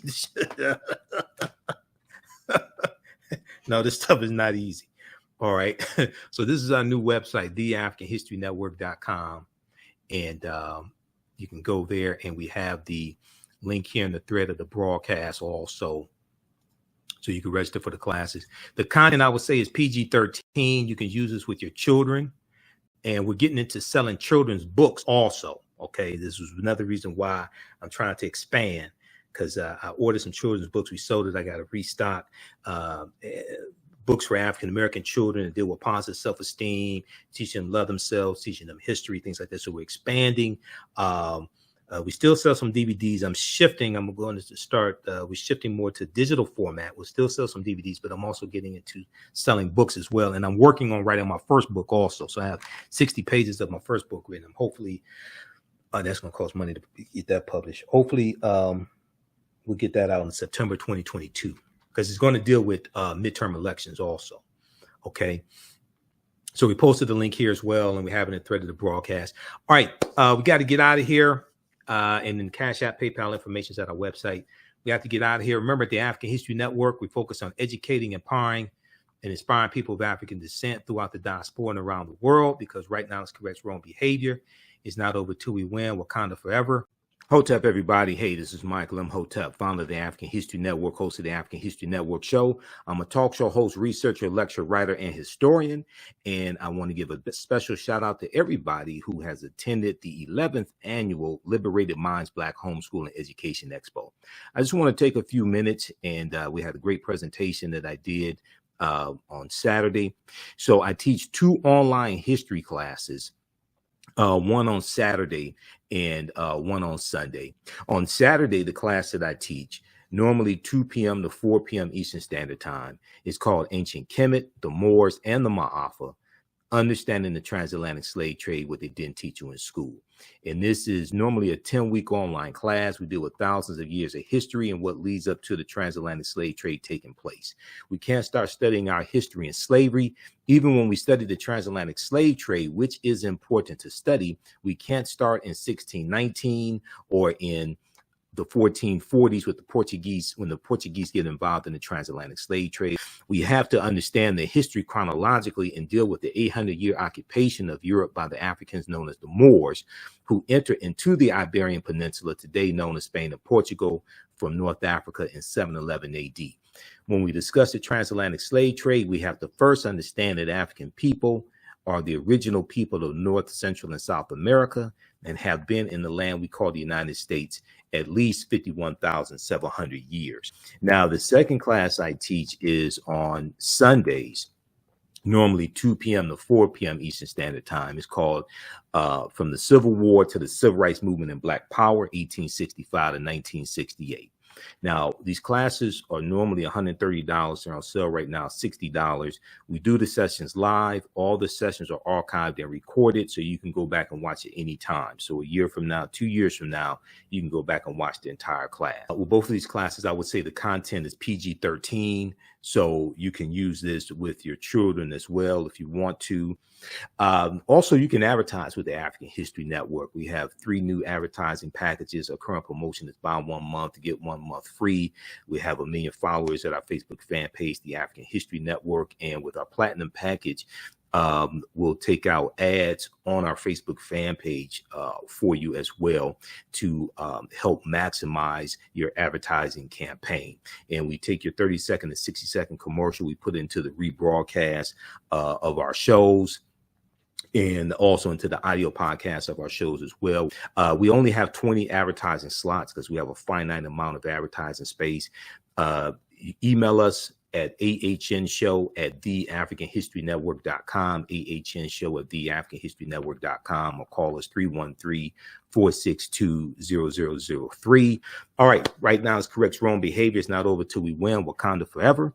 Speaker 1: No, this stuff is not easy. All right. So this is our new website, theafricanhistorynetwork.com. And you can go there, and we have the link here in the thread of the broadcast also. So you can register for the classes. The content, I would say, is PG-13. You can use this with your children. And we're getting into selling children's books also. Okay. This was another reason why I'm trying to expand, because I ordered some children's books. We sold it. I got to restock books for African-American children to deal with positive self-esteem, teaching them to love themselves, teaching them history, things like that. So we're expanding. We still sell some DVDs. I'm shifting. I'm going to start. We're shifting more to digital format. We'll still sell some DVDs, but I'm also getting into selling books as well. And I'm working on writing my first book also. So I have 60 pages of my first book written. Hopefully, that's going to cost money to get that published. Hopefully, we'll get that out in September 2022, because it's going to deal with midterm elections also. Okay. So we posted the link here as well, and we have it in the thread of the broadcast. All right. We got to get out of here. And then Cash App, PayPal information is at our website. We have to get out of here. Remember, at the African History Network, we focus on educating, empowering, and inspiring people of African descent throughout the diaspora and around the world, because right now it's correct wrong behavior. It's not over till we win. Wakanda forever. Hotep, everybody. Hey, this is Michael Imhotep, founder of the African History Network, host of the African History Network show. I'm a talk show host, researcher, lecturer, writer, and historian. And I want to give a special shout out to everybody who has attended the 11th annual Liberated Minds Black Homeschooling Education Expo. I just want to take a few minutes, and we had a great presentation that I did on Saturday. So I teach 2 online history classes. One on Saturday and one on Sunday. On Saturday, the class that I teach, normally 2 p.m. to 4 p.m. Eastern Standard Time, is called Ancient Kemet, the Moors, and the Ma'afa, Understanding the Transatlantic Slave Trade, what they didn't teach you in school. And this is normally a 10-week online class. We deal with thousands of years of history and what leads up to the transatlantic slave trade taking place. We can't start studying our history in slavery. Even when we study the transatlantic slave trade, which is important to study, we can't start in 1619 or in the 1440s with the Portuguese, when the Portuguese get involved in the transatlantic slave trade. We have to understand the history chronologically and deal with the 800-year occupation of Europe by the Africans known as the Moors, who entered into the Iberian Peninsula, today known as Spain and Portugal, from North Africa in 711 AD. When we discuss the transatlantic slave trade, we have to first understand that African people are the original people of North, Central, and South America, and have been in the land we call the United States at least 51,700 years. Now, the second class I teach is on Sundays, normally 2 p.m. to 4 p.m. Eastern Standard Time. It's called From the Civil War to the Civil Rights Movement and Black Power, 1865 to 1968. Now, these classes are normally $130. They're on sale right now, $60. We do the sessions live. All the sessions are archived and recorded, so you can go back and watch it anytime. So a year from now, 2 years from now, you can go back and watch the entire class. With both of these classes, I would say the content is PG-13, so you can use this with your children as well if you want to. Also, you can advertise with the African History Network. We have 3 new advertising packages. Our current promotion is buy 1 month to get 1 month free. We have 1 million followers at our Facebook fan page, the African History Network. And with our platinum package, we'll take out ads on our Facebook fan page for you as well to help maximize your advertising campaign. And we take your 30-second to 60-second commercial, we put into the rebroadcast of our shows, and also into the audio podcast of our shows as well. We only have 20 advertising slots because we have a finite amount of advertising space. Email us at ahnshow@theafricanhistorynetwork.com, ahnshow@theafricanhistorynetwork.com, or call us 313-462-0003. All right, right now it's correct wrong behavior. It's not over till we win. Wakanda forever.